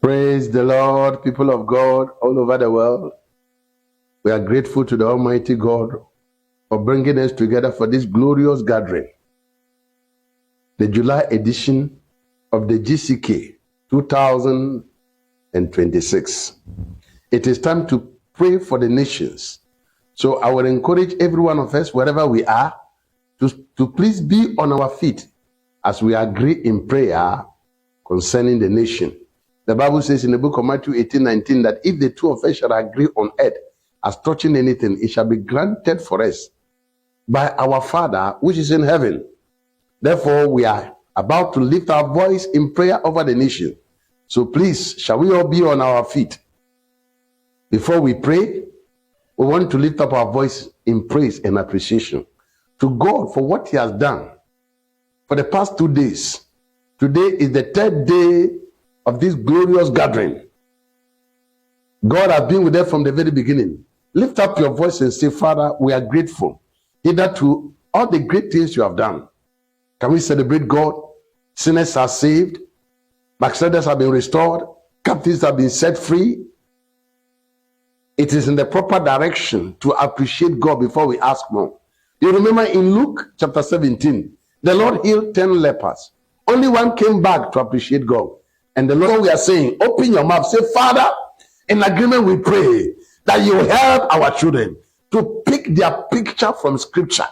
Praise the Lord, people of God all over the world. We are grateful to the Almighty God for bringing us together for this glorious gathering, the July edition of the GCK 2026. It is time to pray for the nations. So I will encourage every one of us, wherever we are, to please be on our feet as we agree in prayer concerning the nation. The Bible says in the book of Matthew 18:19 that if the two of us shall agree on earth as touching anything, it shall be granted for us by our Father which is in heaven. Therefore, we are about to lift our voice in prayer over the nation. So please, shall we all be on our feet? Before we pray, we want to lift up our voice in praise and appreciation to God for what He has done for the past 2 days. Today is the third day of this glorious gathering. God has been with us from the very beginning. Lift up your voice and say, Father, we are grateful hitherto all the great things you have done. Can we celebrate God? Sinners are saved, backsliders have been restored, captives have been set free. It is in the proper direction to appreciate God before we ask more. You remember in Luke chapter 17, the Lord healed 10 lepers. Only one came back to appreciate God. And the Lord, we are saying, open your mouth, say, Father, in agreement we pray that you help our children to pick their picture from scripture,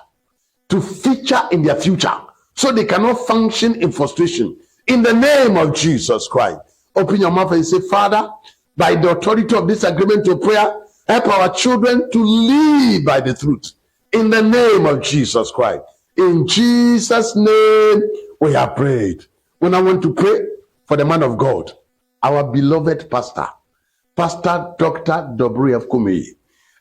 to feature in their future, so they cannot function in frustration. In the name of Jesus Christ, open your mouth and say, Father, by the authority of this agreement to prayer, help our children to live by the truth. In the name of Jesus Christ. In Jesus' name, we have prayed. When I want to pray for the man of God, our beloved pastor, Pastor Dr. Dobry F. Kumuyi,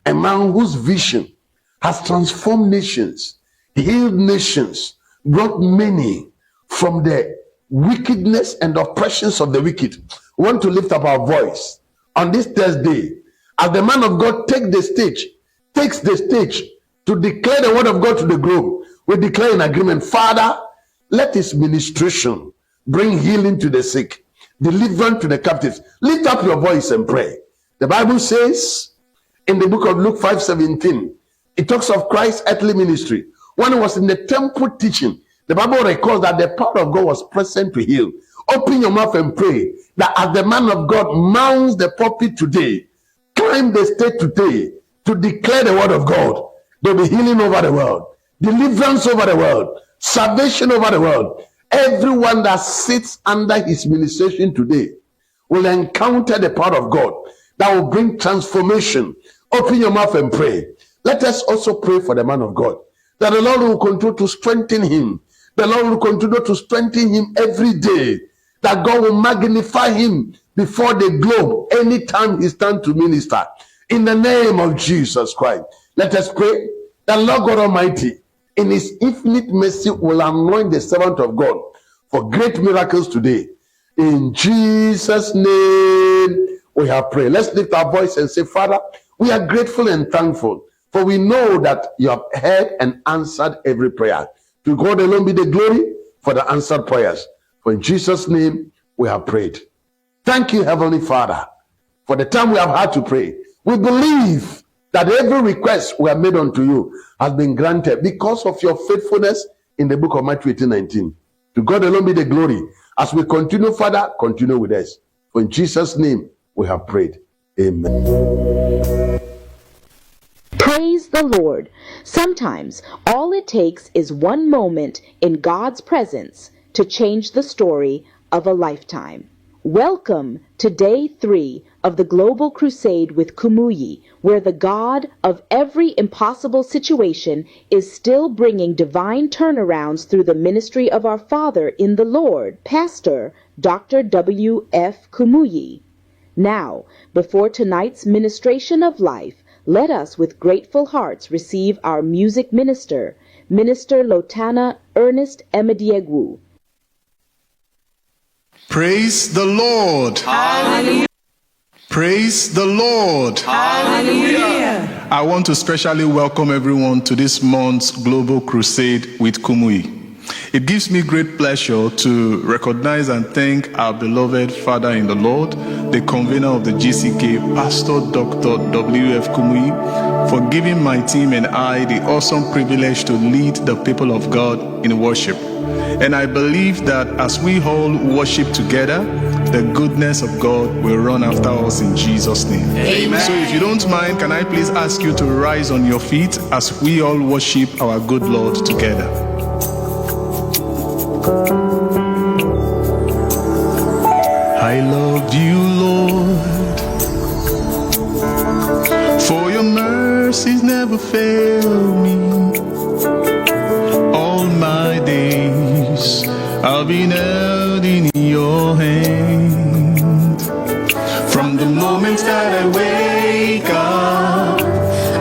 a man whose vision has transformed nations, healed nations, brought many from the wickedness and oppressions of the wicked. We want to lift up our voice on this Thursday as the man of God takes the stage to declare the word of God to the globe. We declare in agreement, Father, let his ministration bring healing to the sick, deliverance to the captives. Lift up your voice and pray. The Bible says in the book of Luke 5:17, it talks of Christ's earthly ministry. When he was in the temple teaching, the Bible records that the power of God was present to heal. Open your mouth and pray that as the man of God mounts the pulpit today, climb the stage today to declare the word of God, there will be healing over the world, deliverance over the world, salvation over the world. Everyone that sits under his ministration today will encounter the power of God that will bring transformation. Open your mouth and pray. Let us also pray for the man of God, that the Lord will continue to strengthen him. The Lord will continue to strengthen him every day. That God will magnify him before the globe anytime he stands to minister. In the name of Jesus Christ, let us pray that Lord God Almighty, in his infinite mercy, will anoint the servant of God for great miracles today. In Jesus' name, we have prayed. Let's lift our voice and say, Father, we are grateful and thankful, for we know that you have heard and answered every prayer. To God alone be the glory for the answered prayers. For in Jesus' name, we have prayed. Thank you, Heavenly Father, for the time we have had to pray. We believe that every request we have made unto you has been granted because of your faithfulness in the book of Matthew 18:19. To God alone be the glory. As we continue, Father, continue with us. For in Jesus' name we have prayed. Amen. Praise the Lord. Sometimes all it takes is one moment in God's presence to change the story of a lifetime. Welcome to day 3 of the Global Crusade with Kumuyi, where the God of every impossible situation is still bringing divine turnarounds through the ministry of our Father in the Lord, Pastor Dr. W. F. Kumuyi. Now, before tonight's ministration of life, let us with grateful hearts receive our music minister, Minister Lotana Ernest Emediegwu. Praise the Lord. Hallelujah. Praise the Lord. Hallelujah. I want to specially welcome everyone to this month's Global Crusade with Kumuyi. It gives me great pleasure to recognize and thank our beloved Father in the Lord, the convener of the GCK, Pastor Dr. W.F. Kumuyi, for giving my team and I the awesome privilege to lead the people of God in worship. And I believe that as we all worship together, the goodness of God will run after us in Jesus' name. Amen. So if you don't mind, can I please ask you to rise on your feet as we all worship our good Lord together. I love you, Lord, for your mercies never fail me. All my days I've been held in your hand. From the moment that I wake up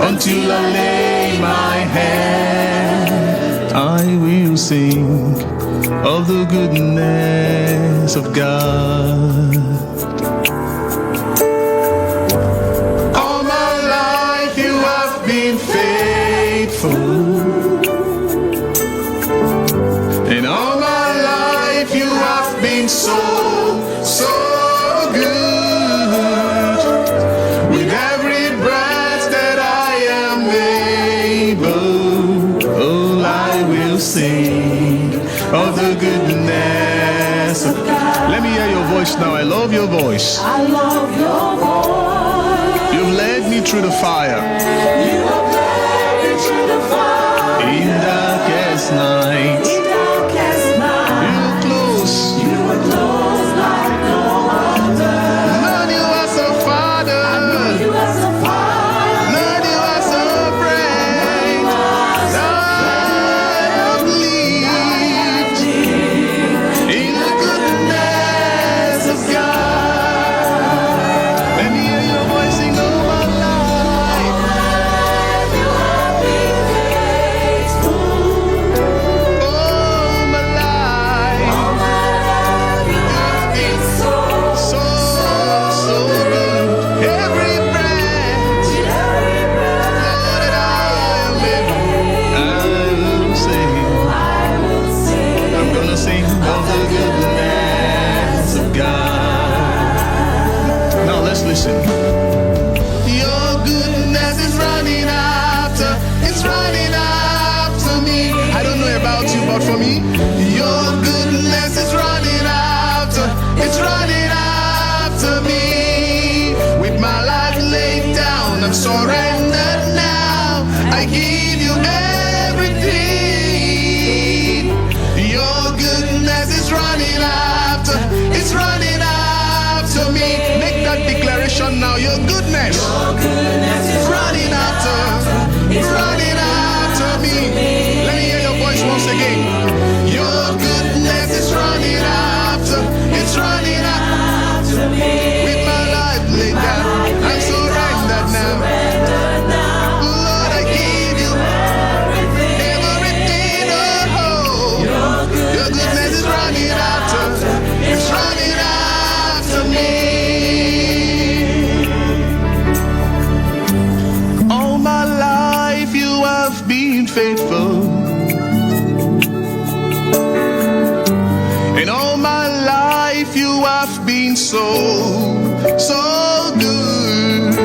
until I lay my head, I will sing of the goodness of God. All my life you have been faithful, and all my life you have been so good. With every breath that I am able, oh, I will sing of the goodness of God. Let me hear your voice now. I love your voice. I love your voice. You've led me through the fire. You have led me through the fire. In darkest night. In darkest night. You were close. You were close like no other. Lord, you are so Father. I know you as a father. Lord, you are so friend. I have lived in the goodness of God. Let me hear your voice sing all my life. You have been faithful. All my life. All my life you have been so So good. Every breath, with every breath Lord, that I am able, I will sing. I will sing. I'm gonna sing of the goodness of God. Now let's listen. Your goodness is running after, it's running after me. I don't know about you, but for me, your goodness is running after, it's running after me. With my life laid down, I'm surrendered now. I give you everything. Your goodness is running after, it's running after me. Make that declaration now. Your goodness, is running after, it's running after me. Let me hear your voice once again. Your goodness is running after, it's running after me. With my life laid down, I'm surrendered now. Lord, I give you everything, oh. Your goodness is running after, it's running after me. All my life you have been faithful, and all my life you have been so good.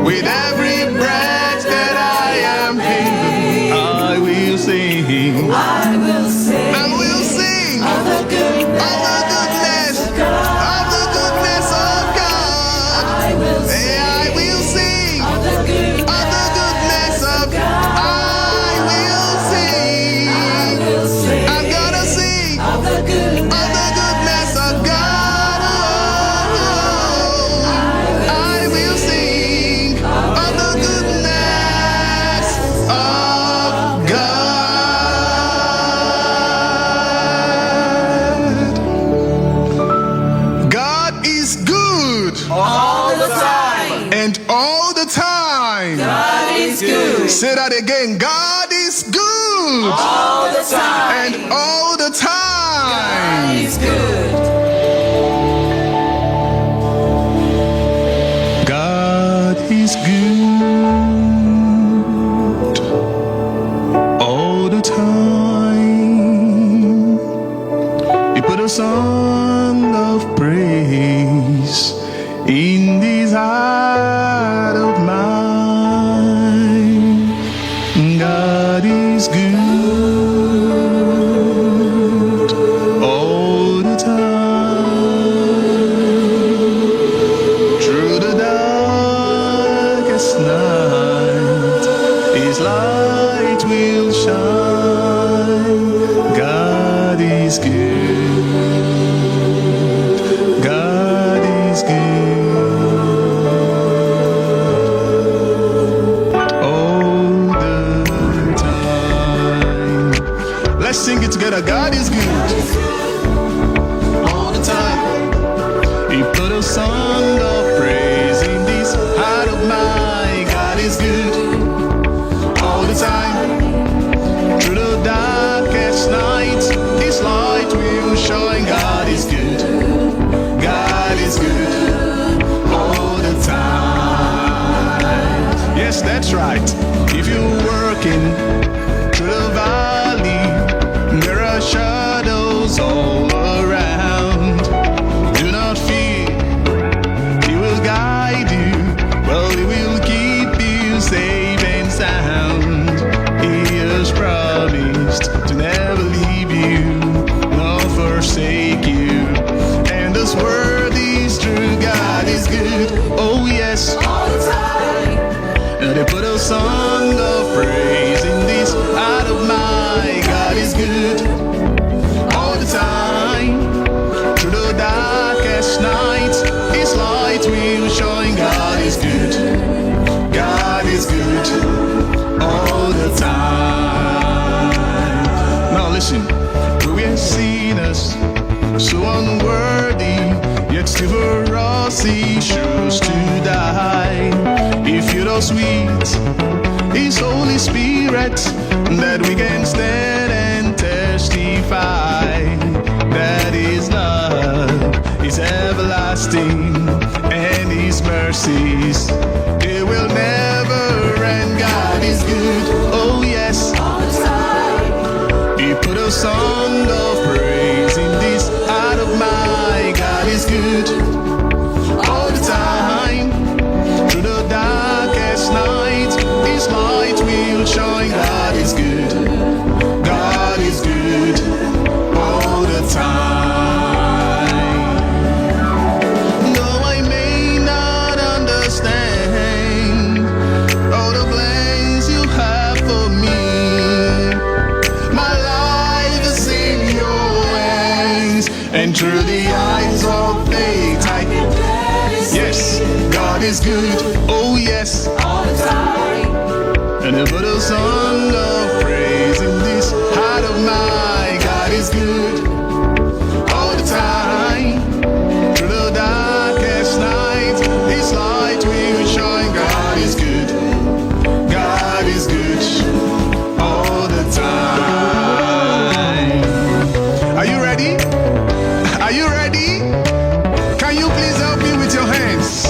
With every breath that I am able, I will sing. I will sing I will sing of the goodness of the goodness of God. of the goodness of God. I will Yeah, I sing will sing of the goodness of the goodness of God. I will sing. I will sing I'm gonna sing of the goodness of the goodness of God. Oh, I will sing of the goodness of God. God is good all the time. and all the time. God is good Say that again. God is good all the time. and all the time. He's good. God is good all the time. a song of praise in this heart of mine. God is good all the time. Through the darkest night, His light will shine. God is good. God is good all the time. Let's sing it together. God is good all the time. He put a song of praise in this heart of mine. God is good all the time. Through the darkest night, His light will shine. God is good. God is good all the time. Yes, that's right. If you're working through the valley, there are shadows all around. Do not fear, He will guide you. Well, He will keep you safe and sound. He has promised to never leave you nor forsake you. And this word is true. God is good. Oh yes, all the time. And they put a song of praise in this heart of mine. God is good all the time. Through the darkest night, His light will shine. God is good. God is good all the time. Now listen, we were sinners, so unworthy, yet still for us He chose to die. He filled us with His Holy Spirit, that we can stand and testify that His love is everlasting and His mercies, they will never end. God is good. Oh yes, all the time. He put a song of praise in this heart of mine. God is good all the time. Through the darkest night, His light will shine. God is good. God is good all the time. Though I may not understand all the plans You have for me, my life is in Your hands, and through the eyes of faith I can yes, God is good. Oh yes, all the time. And He put a song of praise in this heart of mine. God is good all the time. Through the darkest night, His light will shine. God is good. God is good all the time. Are you ready? Are you ready? Can you please help me with your hands?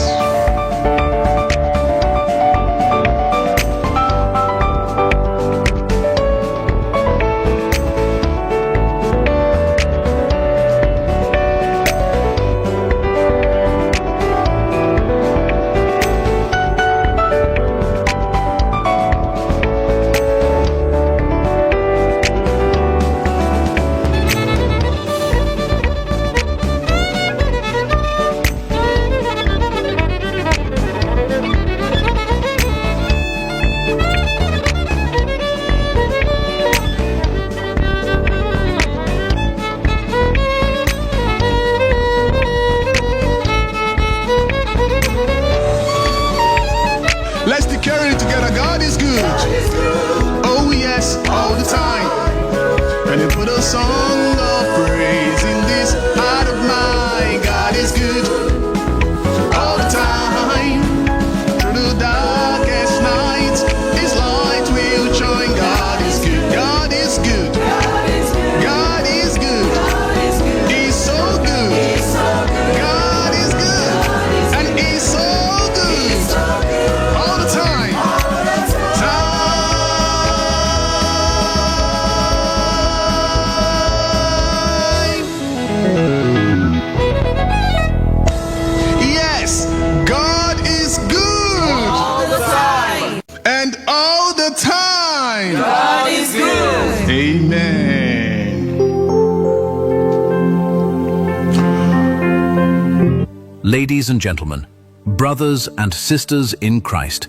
Ladies and gentlemen, brothers and sisters in Christ,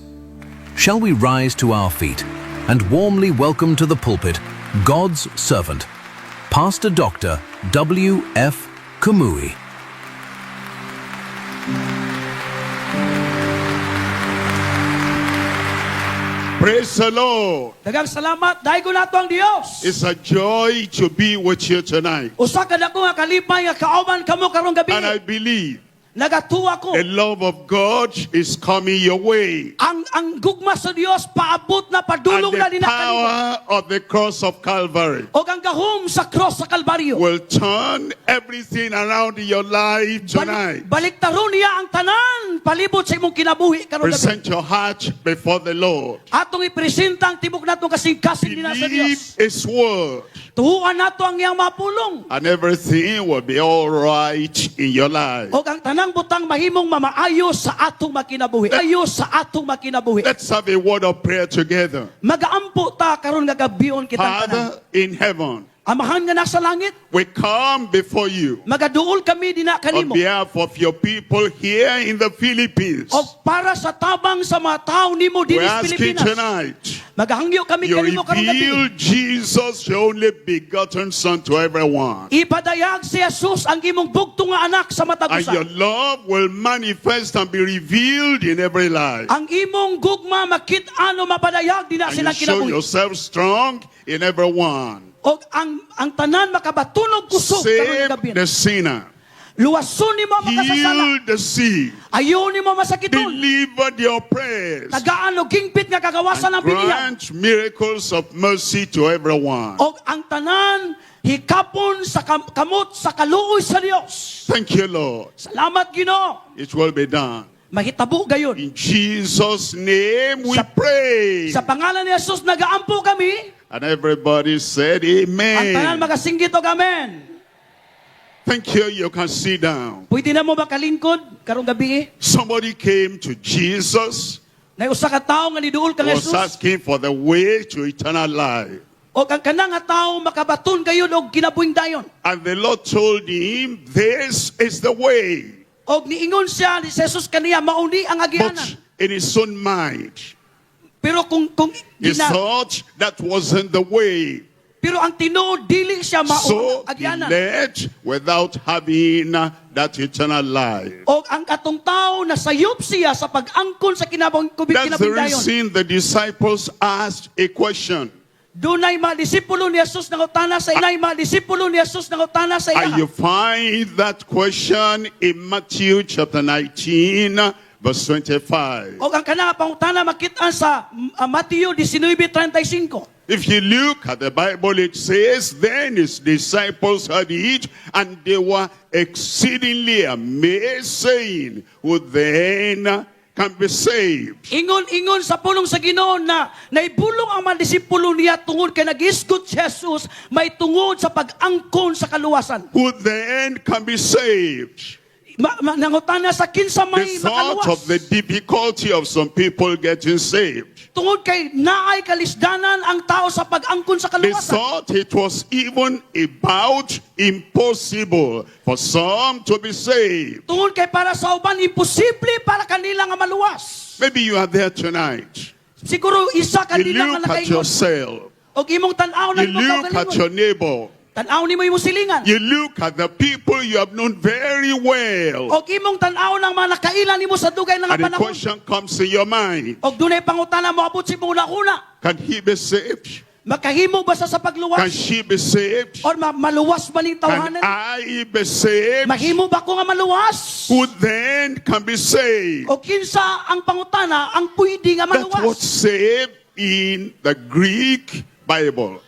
shall we rise to our feet and warmly welcome to the pulpit God's servant, Pastor Dr. W.F. Kamui. Praise the Lord. Daghang salamat dahil ko nato ang Dios. It's a joy to be with you tonight. Usa ka dako nga kalipay nga kauban kamo karong gabi. And I believe Nagatuwa ko. the love of God is coming your way. Ang gugma sa Dios paabot na And padulong na the nina kanimo. power of the cross of Calvary O ang gahom sa cross sa Kalbaryo. will turn everything around in your life tonight. Baliktaron niya ang tanan palibot sa imong kinabuhi karong gabi. Present your heart before the Lord. Atong ipresenta ang tibok natong kasing-kasing nina sa Believe Dios. His word. Tuhuan nato ang iyang mapulong. And everything will be all right in your life. O ang tanang butang mahimong mamaayos sa atong makinabuhi. Ayos sa atong makinabuhi. Let's have a word of prayer together. Magaampo ta karon nga gabion kitang tanan. Father in heaven, Amahan nga nasa langit, we come before you magaduol kami dina on kanimo. behalf of your people here in the Philippines. O para sa tabang sa mga tao nimo We're dinhi sa asking Pilipinas. tonight, Magahangyo kami you kanimo karong gabi. reveal Jesus, your only begotten Son, to everyone. Ipadayag si Jesus ang imong bugtong nga anak sa matag And your usa. love will manifest and be revealed in every life. Ang imong gugma makit-ano mapadayag dina And you silang show kinabuhi. yourself strong in everyone. O ang tanan makabatunog kusog karong Save gabi. the sinner. Luwason nimo ang makasasala. Heal the sick. Ayaw nimo masakiton. Deliver the oppressed. Tagaan og gingpit nga kagawasan ng bilihan. Grant miracles of mercy to everyone. O ang tanan hikapon sa kamot sa kaluoy sa Dios. Thank you, Lord. Salamat Ginoo. It will be done. Mahitabo gayon. In Jesus' name we pray. Sa pangalan ni Jesus nagaampo kami. And everybody said, Ang tanan Amen. magasinggit og amen. Thank you. You can sit down. Pwede na mo ba kalingkod karong gabi? Somebody came to Jesus, Na usa ka tawo nga niduol kang was Jesus. asking for the way to eternal life. O ang kanang nga tawo makabaton gayon og kinabuhing dayon. And the Lord told him, this is the way. Og niingon siya ni Jesus kaniya mauni ang But agianan. in his own mind, Pero kung he gina, thought that wasn't the way. pero ang tinuod dili siya mao So ang he agianan. led without having that eternal life. O ang atong tao nasayop siya sa pag-angkon sa That's the kinabang dayon. reason the disciples asked a question. Dunay mga disipulo ni Jesus nangutana sa inay, mga disipulo ni Jesus nangutana sa And you iya. find that question in Matthew chapter 19, verse 25. O ang kanang pangutana makita sa Mateo 19:35. If you look at the Bible, it says, then his disciples heard it, and they were exceedingly amazed, saying, who then can be saved? Ingon sa pulong sa Ginoo na naibulong ang mga disipulo niya tungod kay nag-isgot si Jesus may tungod sa pag-angkon sa kaluwasan. Who then can be saved? Nangutana sa kinsa They may thought of the makaluwas. difficulty of some people getting saved. Tungod kay naay kalisdanan ang tao sa pag-angkon sa They kaluwasan. thought it was even about impossible for some to be saved. Tungod kay para sa uban imposible para kanila nga maluwas. Maybe you are there tonight. Siguro isa You kanila nga look at nakaingon. yourself. Og imong tan-aw na You imong look at your kaugalingon. neighbor. Tan-aw nimo imong silingan. You look at the people you have known very well. Og imong tan-aw ng mga nakailan nimo sa dugay nga And the panahon. question comes to your mind. Og dunay pangutana moabot si una-una. Can he be saved? Makahimo ba sa Can pagluwas? she be saved? Or maluwas ba ning Can tawhanan? I be saved? Mahimo ba ko nga maluwas? Who then can be saved? O kinsa ang pangutana ang pwede nga That's maluwas? what's saved in the Greek Bible.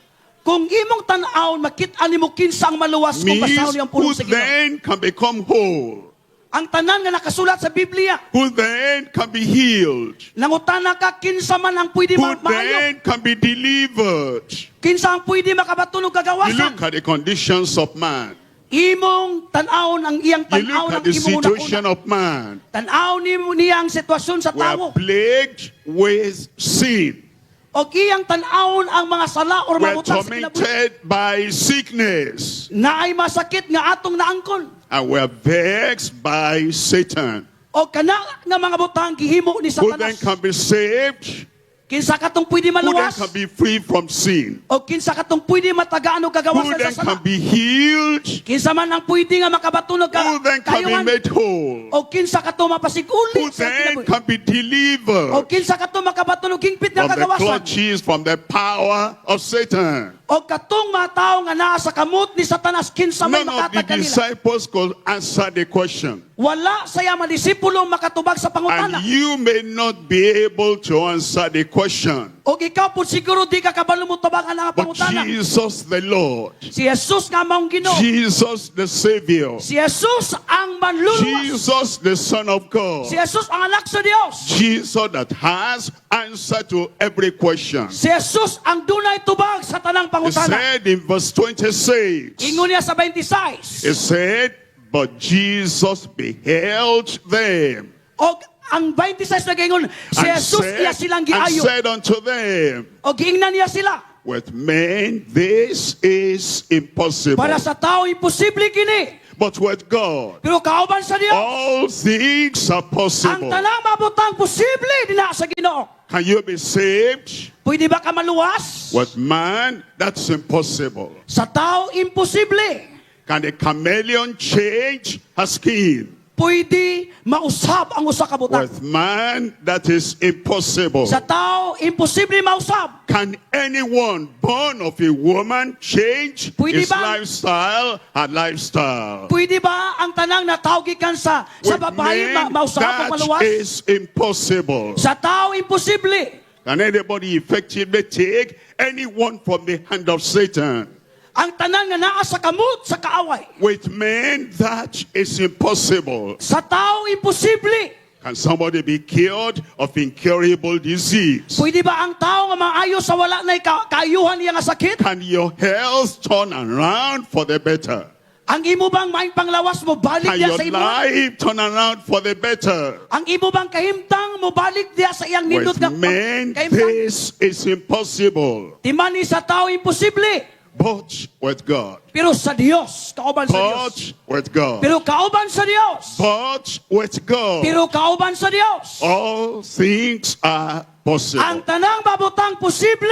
Kung imong tan-aw makit-an nimo kinsa ang maluwas kung Means basahon niyang who pulong sa Ginoo. then can become whole. Ang tanan nga nakasulat sa Biblia, Who then can be healed. nangutana ka kinsa man ang pwede Who maayo. then can be delivered. Kinsa ang pwede makabatunog You kagawasan. look at the conditions of man. Imong tan-aw ang iyang You tan-aw look ng at the imong situation una-una. of man. Tan-aw nimo niyang sitwasyon sa We are tawo. plagued with sin. O iyang tan-awon ang mga sala or We are mabutang sa kinabuhi. tormented by sickness. Naay masakit nga atong naangkon. and were vexed by Satan, O kana nga mga butang gihimo ni who then Satanas. can be saved, Kinsa katong pwede who then maluwas? can be free from sin, O kinsa katong pwede matagaan og who kagawasan then sa sala? can be healed, Kinsa man ang pwede nga makabatunog who then can be kayuhan? made whole, O kinsa katong who mapasiguli sa then kinabuhi? can be O delivered kinsa katong makabatunog hingpit nga from the kagawasan? clutches, from the power of Satan. O katong mga tao nga naa sa kamot ni Satanas, kinsa may None of the makatag kanila? disciples could answer the question. Wala saya mga disipulo makatubag sa pangutana. And you may not be able to answer the question. O ikaw po siguro di ka kabalo mo tabangan ang But pangutana. Jesus the Lord, Si Jesus nga maong Ginoo. Jesus the Savior, Si Jesus ang manluluwas. Jesus the Son of God, Si Jesus ang anak sa Dios. Jesus that has answer to every question. Si Jesus ang dunay tubag sa tanang He pangutana. said in verse 26, Ingon niya sa 26. he said, but Jesus beheld them O ang 26 na gingon, si and Jesus iya silang giayo. said unto them, O giingnan niya sila. with men this is impossible, Para sa tao, imposible kini. but with God Pero kauban sa Dios, all things are ang possible. tanang mabutang posible dina sa Ginoo. Can you be saved? Pwede ba ka maluwas? With man, that's impossible. Sa tao, imposible. Can a chameleon change her skin? Pwede mausab ang usa ka butang. With man, that is impossible. Sa tao, imposible mausab. Can anyone born of a woman change Pwede his ba? lifestyle, her lifestyle? Pwede ba ang tanang natawgikan sa With babae men, mausab ang that maluwas? is impossible. Sa tao, imposible. Can anybody effectively take anyone from the hand of Satan? Ang tanang nga naa sa kamot sa kaaway. With men, that is impossible. Sa tao, imposible. Can somebody be cured of incurable disease? Pwede ba ang tao nga maayo sa wala na kaayuhan niya nga sakit? Can your health turn around for the better? Ang imo bang maing panglawas mo balik Can diya your sa imo? life turn around for the better? Ang imo bang kahimtang mo balik diya sa iyang nindot With nga men, kahimtang? this is impossible. Timani sa tao, imposible. But with God. Pero sa Dios, kauban sa Dios. But with God. Pero kauban sa Dios. But with God. Pero kauban sa Dios. All things are Ang possible. tanang babutang posible,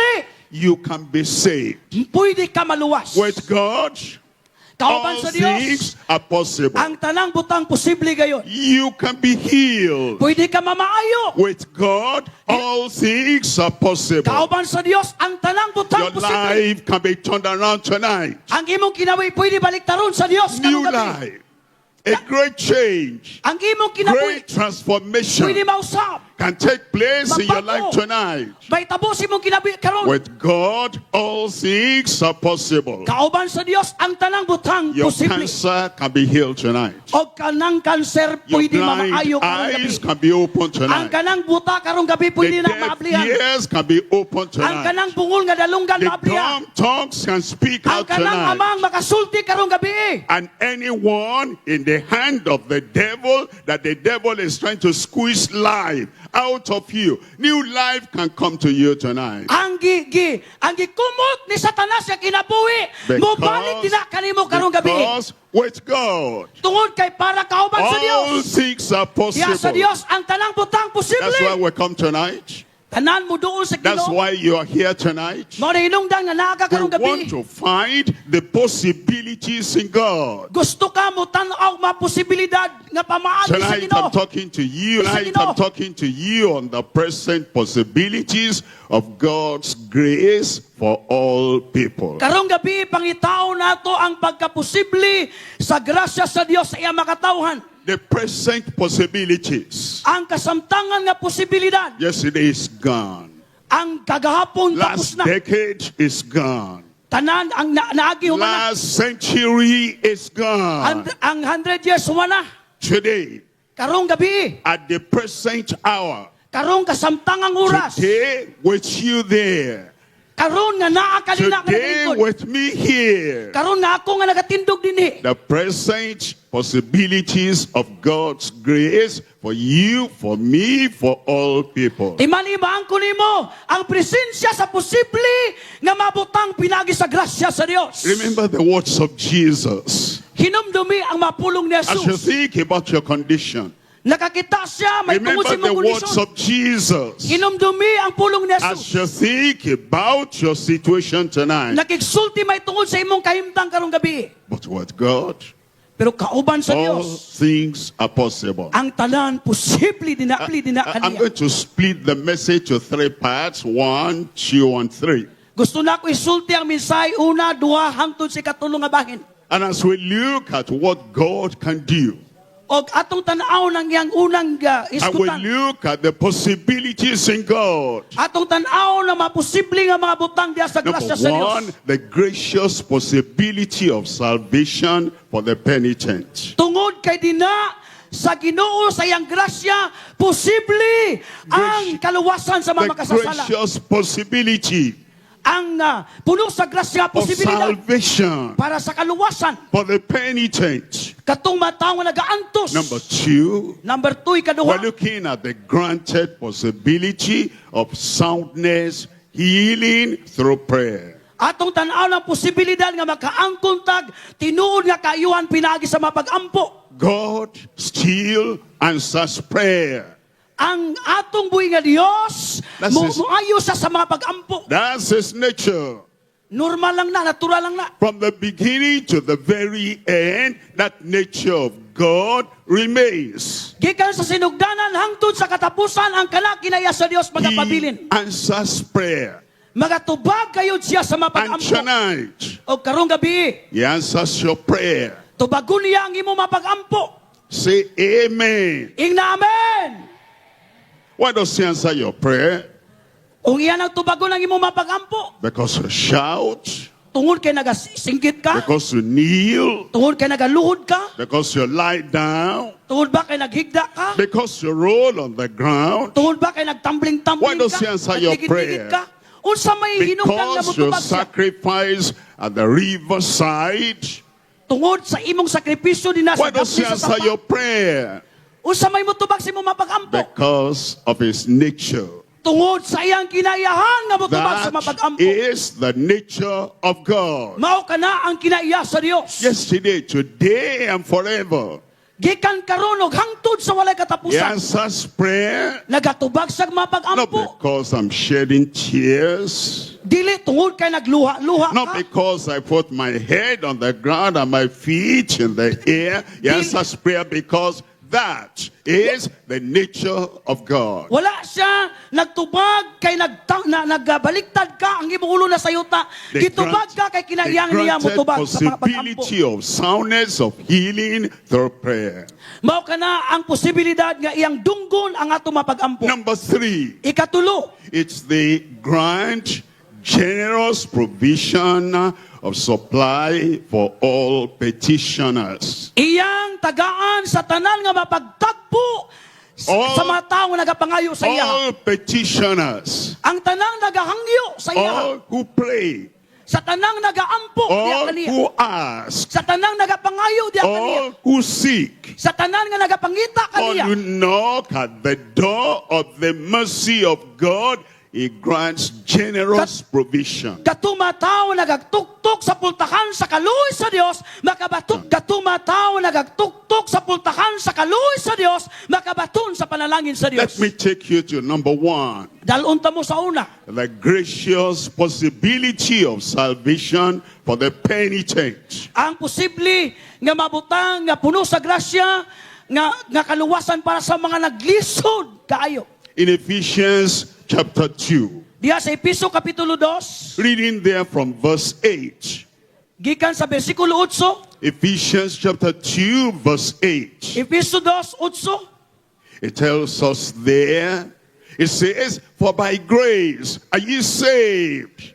You can be saved. pwede ka maluwas. With God, Kauban all sa Dios, things are possible. ang tanang butang posible gayon. You can be healed. Pwede ka mamaayo. With God, all things are possible. Kauban sa Dios, ang tanang butang Your posible. life can be turned around tonight. Ang imong kinabuhi pwede baliktaron sa Dios New karong gabi. life. A great change. Ang imong kinabuhi Great transformation pwede mausab. can take place in your Mabago. life tonight. May tabos imong kinabuhi karon. With God, all things are possible. Kauban sa Dios, ang tanang butang Your posible. cancer can be healed tonight. O kanang kanser Your pwede mamaayo blind karong gabi. eyes can be open Ang tonight. kanang buta karong gabi The pwede na deaf maablihan. ears can be open Ang tonight. kanang bungol nga dalunggan The maablihan. dumb tongues can speak Ang out kanang tonight. amang makasulti karong gabi. And anyone in the hand of the devil that the devil is trying to squeeze life out of you, new life can come to you tonight. Ang gikumot ni Satanas nga kinabuhi, mobalik din na kanimo karong gabi. Because with God, Tungod kay para kauban sa all Dios. things are Diya sa possible. Dios ang tanang butang That's why posible. we come tonight. Tanan mo doon sa That's Ginoo. why you are here tonight. Mo hinungdan nga naga We karong want gabi. to find the possibilities in God. Gusto ka mo tan-aw ma posibilidad nga pamaagi sa Tonight Ginoo. I'm talking to you. Tonight I'm talking to you on the present possibilities of God's grace for all people. Karong gabi pangitaw nato ang pagkaposible sa grasya sa Dios sa iya makatawhan. The present possibilities. Ang kasamtangan nga posibilidad, Yesterday is gone. ang kagahapon tapos Last na. decade is gone. Tanan ang naagi humana. Last century is gone. Ang 100 years humana. Today, Karong gabi, at the present hour, karong kasamtangang oras. today with you there, Karon nga naa kanina ka today nalingkod. with me here, Karon nga ako nga nagatindog dinhi. the present possibilities of God's grace for you, for me, for all people. Timan-imaan ko nimo ang presensya sa posible nga mabutang pinagi sa grasya sa Dios. Remember the words of Jesus. Hinumdumi ang mapulong ni As you Jesus. think about your condition, Nakakita siya, may tungod remember sa the imong words kondisyon. of Jesus. Hinumdumi ang pulong ni As Jesus. you think about your situation tonight. Nakigsulti may tungod sa imong kahimtang karong gabi. But with God, Pero kauban sa all Dios, things are possible. ang tanan posible dinapli I'm kaniya. going to split the message to 3 parts, 1, 2, and 3. Gusto na ko isulti ang mensahe una, duha hangtod sa katulong nga bahin. And as we look at what God can do, Og atong tan-aw ng iyang unang and we iskutan. look at the possibilities in God. Atong tan-aw na maposible nga mga butang diya sa Number grasya sa one, Dios. the gracious possibility of salvation for the penitent. Tungod kay dina sa Ginoo sa iyang grasya, posible ang kaluwasan sa The mga makasasala. gracious possibility Ang puno sa grasya of posibilidad salvation para sa kaluwasan. for the penitent. Katong matao nga nagaantos. Number two, Number 2, we're ikaduha. looking at the granted possibility of soundness, healing through prayer. Atong tan-aw ng posibilidad nga makaangkon tag tinuod nga kaayuhan pinaagi sa mapag-ampo. God still answers prayer. Ang atong buhi nga Dios That's his- muayo sa mga pag-ampo. That's his nature. Normal lang na, natural lang na. From the beginning to the very end, that nature of God remains. Gikan sa sinugdanan hangtod sa katapusan ang kinakinaya sa Dios He magapabilin. answers prayer. Magatubag kayod siya sa And mapag-ampo. tonight, O karong gabi, he answers your prayer. tubagon niya ang imo mapag-ampo. Say amen. Ingna amen. Why does he answer your prayer? Kung iyan ang tubagon ang imo mapag-ampo. Because you shout, Tungod kay nagasingkit ka. because you kneel, Tungod kay nagaluhod ka. because you lie down, Tungod ba kay naghigda ka. because you roll on the ground, Tungod ba kay nagtumbling-tumbling Why does ka. he answer your nagtigid-tigid prayer? ka. Unsa may hinungdan nga because you motubag siya. sacrifice at the riverside. Tungod sa imong sakripisyo din Why sa does he dapit sa answer sapa. your prayer? Unsa may motubag sa imong mapag-ampo. Because of his nature. Tungod sa iyang kinayahan nga motubag sa That mapag-ampo. is the nature of God. Mao kana ang kinaiya sa Dios. Yesterday, today, and forever. Gikan karon og hangtod sa walay He katapusan. answers prayer Nagatubag sa not mapag-ampo. because I'm shedding tears, Dili tungod kay nagluha-luha not ka. because I put my head on the ground and my feet in the air. He answers prayer because that is the nature of God. Wala siya nagtubag kay nagbaliktad ka ang imong ulo na sayuta. Gitubag ka kay kinayang niya mo granted tubag sa pagpag-ampo. possibility of soundness, of healing through prayer. Mao kana ang posibilidad nga iyang dunggon ang ato mapag-ampo. Number 3, Ikatulo, it's the grand, generous provision of supply for all petitioners. iyang tagaan sa tanan nga mapagtagpo All- sa mga tawo nga nagapangayo sa iya. All petitioners, Ang tanang nagahangyo sa iya. all who pray, Sa tanang nagaampo diya all kaniya. who ask, Sa tanang nagapangayo diya kaniya. all who seek, Sa tanan nga nagapangita all kaniya. who knock at the door of the mercy of God. He grants generous provision. Katumataw nagagtuktok sa pultahan sa kaluoy sa Dios, makabaton. Katumataw nagagtuktok sa pultahan sa kaluoy sa Dios, makabaton sa panalangin sa Let Dios. me take you to number 1. Dalunta mo sa una. The gracious possibility of salvation for the penitent. Ang posible nga mabutang nga puno sa grasya nga kaluwasan para sa mga naglisod kaayo. In Ephesians chapter 2, Diya sa Episo kapitulo 2, reading there from verse 8. gikan sa bersikulo 8, Ephesians chapter 2, verse 8. Episo 2:8. It tells us there, it says, for by grace are ye saved.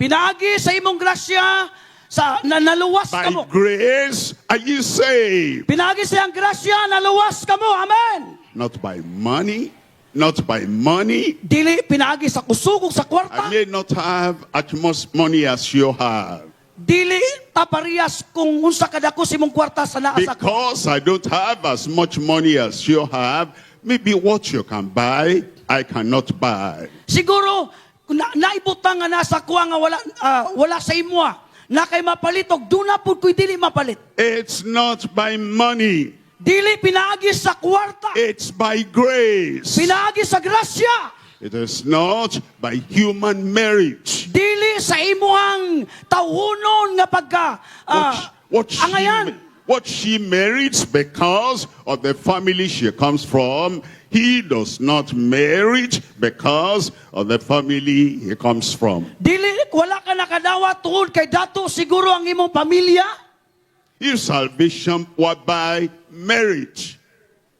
Pinaagi sa imong grasya sa naluwas By kamo. grace are ye saved. Pinaagi sa iyang grasya naluwas kamo. Amen. Not by money, not by money. Dili pinaagi sa kusugog sa I kwarta. may not have as much money as you have. Dili tapariyas kung unsa kadako si imong kwarta sa naa sa Because I don't have as much money as you have, maybe what you can buy, I cannot buy. Siguro naibutang nga nasa kuha nga wala sa imo. na kay mapalit og duna pud ko'y dili mapalit. It's not by money. Dili pinaagi sa kwarta, It's by grace. pinaagi sa grasya. It is not by human merit. Dili sa imuhang tawhonon nga pagka angayan. What she merits because of the family she comes from, he does not merit because of the family he comes from. Dili wala ka nakadawa tungod kay dato siguro ang imong pamilya. If salvation were by merit,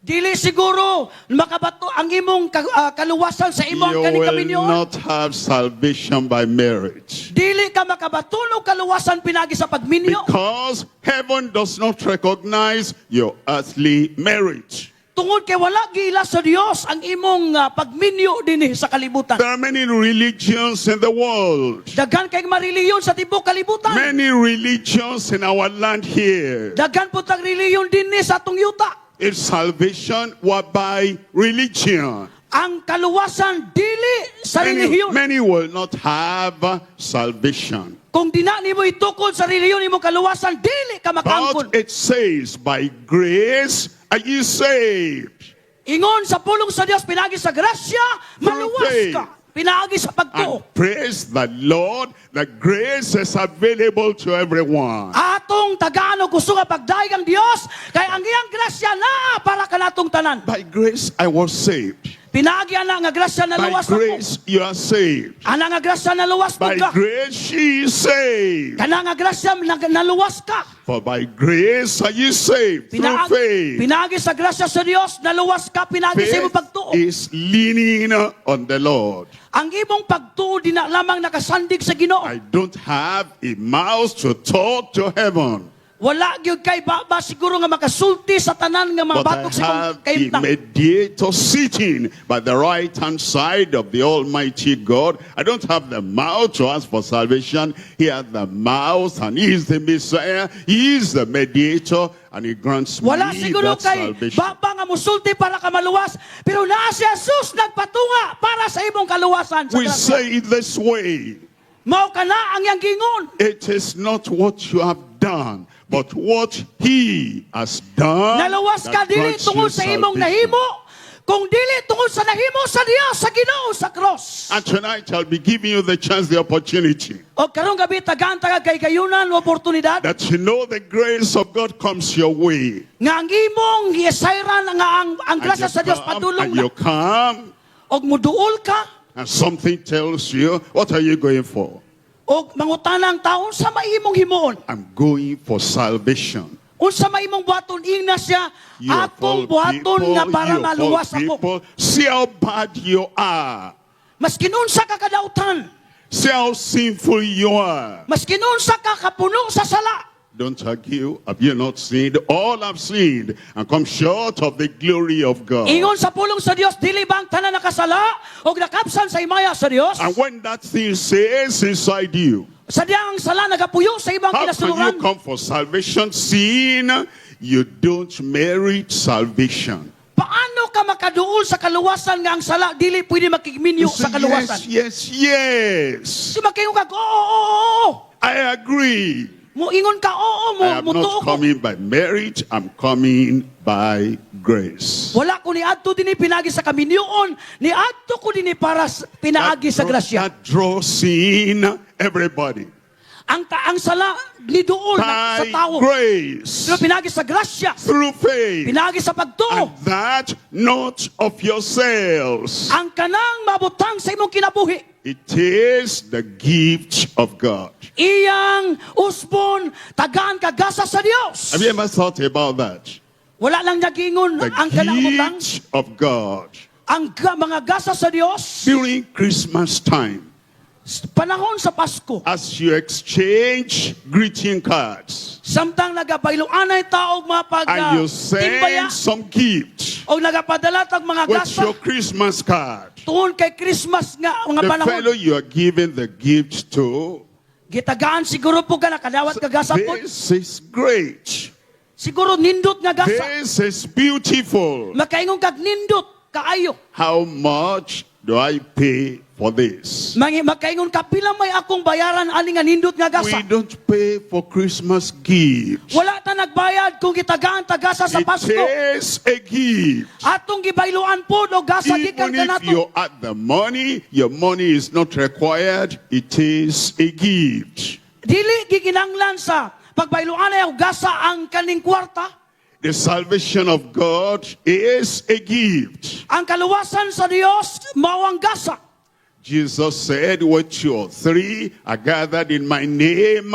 Dili siguro makabato ang imong kaluwasan sa imong you kaning will kaminyoon. not have salvation by merit. Dili ka makabatunog kaluwasan pinagi sa pagminyo. Because heaven does not recognize your earthly merit. Tungod kay wala gila sa Dios ang imong pagminyo dinhi sa kalibutan. There are many religions in the world. Daghan kay mareliyon sa tibok kalibutan. Many religions in our land here. Daghan pud tag reliyon dinhi sa atong yuta. If salvation were by religion, Ang kaluwasan dili sa many, relihiyon. many will not have salvation. Kung di na nimo itukod sa relihiyon imong kaluwasan, dili ka makangkon. But it says, by grace are ye saved. Ingon sa pulong sa Dios pinagi sa grasya, maluwas ka. Pinagi sa pagtuo. And praise the Lord, the grace is available to everyone. Atong tagaan og gusto nga pagdaig ang Dios kay ang iyang grasya na para kanatong tanan. By grace I was saved. Pinagi ana nga grasya na By luwas ako. grace you are saved. Ana nga grasya na luwas By ka. grace she is saved. Kana nga grasya na luwas ka. For by grace are you saved through faith. Pinagi sa grasya sa Dios, naluwas ka, pinagi sa imong Faith pagtuo. is leaning on the Lord. Ang imong pagtuo di na lamang nakasandig sa Ginoo. I don't have a mouth to talk to heaven, Wala gyud kay ba siguro nga makasulti sa tanan nga mga but I batok sa have imong a kaimtang. mediator sitting by the right hand side of the Almighty God. I don't have the mouth to ask for salvation. He has the mouth, and he is the Messiah. He is the mediator, and he grants me Wala siguro that kay salvation. baba nga musulti para ka maluwas, pero naa si Jesus nagpatunga para sa imong kaluwasan sa We grasya. say it this way. Mao kana ang iyang gingon. It is not what you have done, but what he has done. Naluwas ka that dili grants tungod you sa imong salvation. nahimo, kung dili tungod sa nahimo sa Dios sa Ginoo sa cross. And tonight I'll be giving you the chance, the opportunity, O karong gabi tagaan taga kay kayunan o oportunidad that you know the grace of God comes your way. nga ang imong giesayran nga ang grasya sa Dios padulong and na you come, og muduol ka and something tells you, what are you going for? og mangutana ang taon sa maimong himuon. I'm going for salvation. Unsa maimong buhaton ina siya You of atong all buhaton people, nga para you of all maluwas ako. people, see how bad you are. Mas kinunsa ka kadautan, See how sinful you are. mas kinunsa ka kapuno sa sala. Don't argue. Have you not sinned? All have sinned and come short of the glory of God. Ingon sa pulong sa Dios dili bang tanan nakasala og nakapsan sa imaya sa Dios? And when that thing says inside you, Sadyang ang sala nagapuyo sa ibang how can you kinasuluran. come for salvation, seeing you don't merit salvation? Paano ka makaduol sa kaluwasan nga ang sala dili pwede makigminyo You sa say, kaluwasan? yes. Si makingon ka, oo. I agree. Muingon ka, oo, I am mutuo not ko. coming by merit, I'm coming by grace. Wala ko ni adto dinhi pinagi sa kaminyoon, ni adto ko dinhi para pinaagi sa grasya. That draws in everybody. Ang sala ni doon sa By tao. grace. Pero pinagi sa grasya, Through faith. pinagi sa pagtuo. And that not of yourselves. Ang kanang mabutang sa imong kinabuhi. It is the gift of God. Iyang usbon tagaan kagasa sa Dios. Have you ever thought about that? Wala lang nagingon The ang kanang butang. gift of God. Ang mga gasa sa Dios During Christmas time, panahon sa Pasko. as you exchange greeting cards Samtang nagabayloanay taog mga and you timbaya send some gift, o nagapadala tag mga what's gasa your Christmas card? tuon kay Christmas nga mga The panahon. fellow you are giving the gift to, Gitagaan siguro po ka nakadawat ka gasa po. this is great. Siguro nindot nga gasa. This is beautiful. Makaingon kag nindot kaayo. How much do I pay for this? Makaingon ka, pila may akong bayaran ani nga nindot nga We gasa. don't pay for Christmas gifts. Wala ta nagbayad kung gitagaan tagasa sa It Pasko. is a gift. Atong gibayloan po o gasa gikan Even if kanato. you add the money, your money is not required. It is a gift. Dili gikinanglan sa pagbayloan ay gasa ang kaning kwarta. The salvation of God is a gift. Ang kaluwasan sa Dios mao ang gasa. Jesus said, where 2 or 3 are gathered in my name,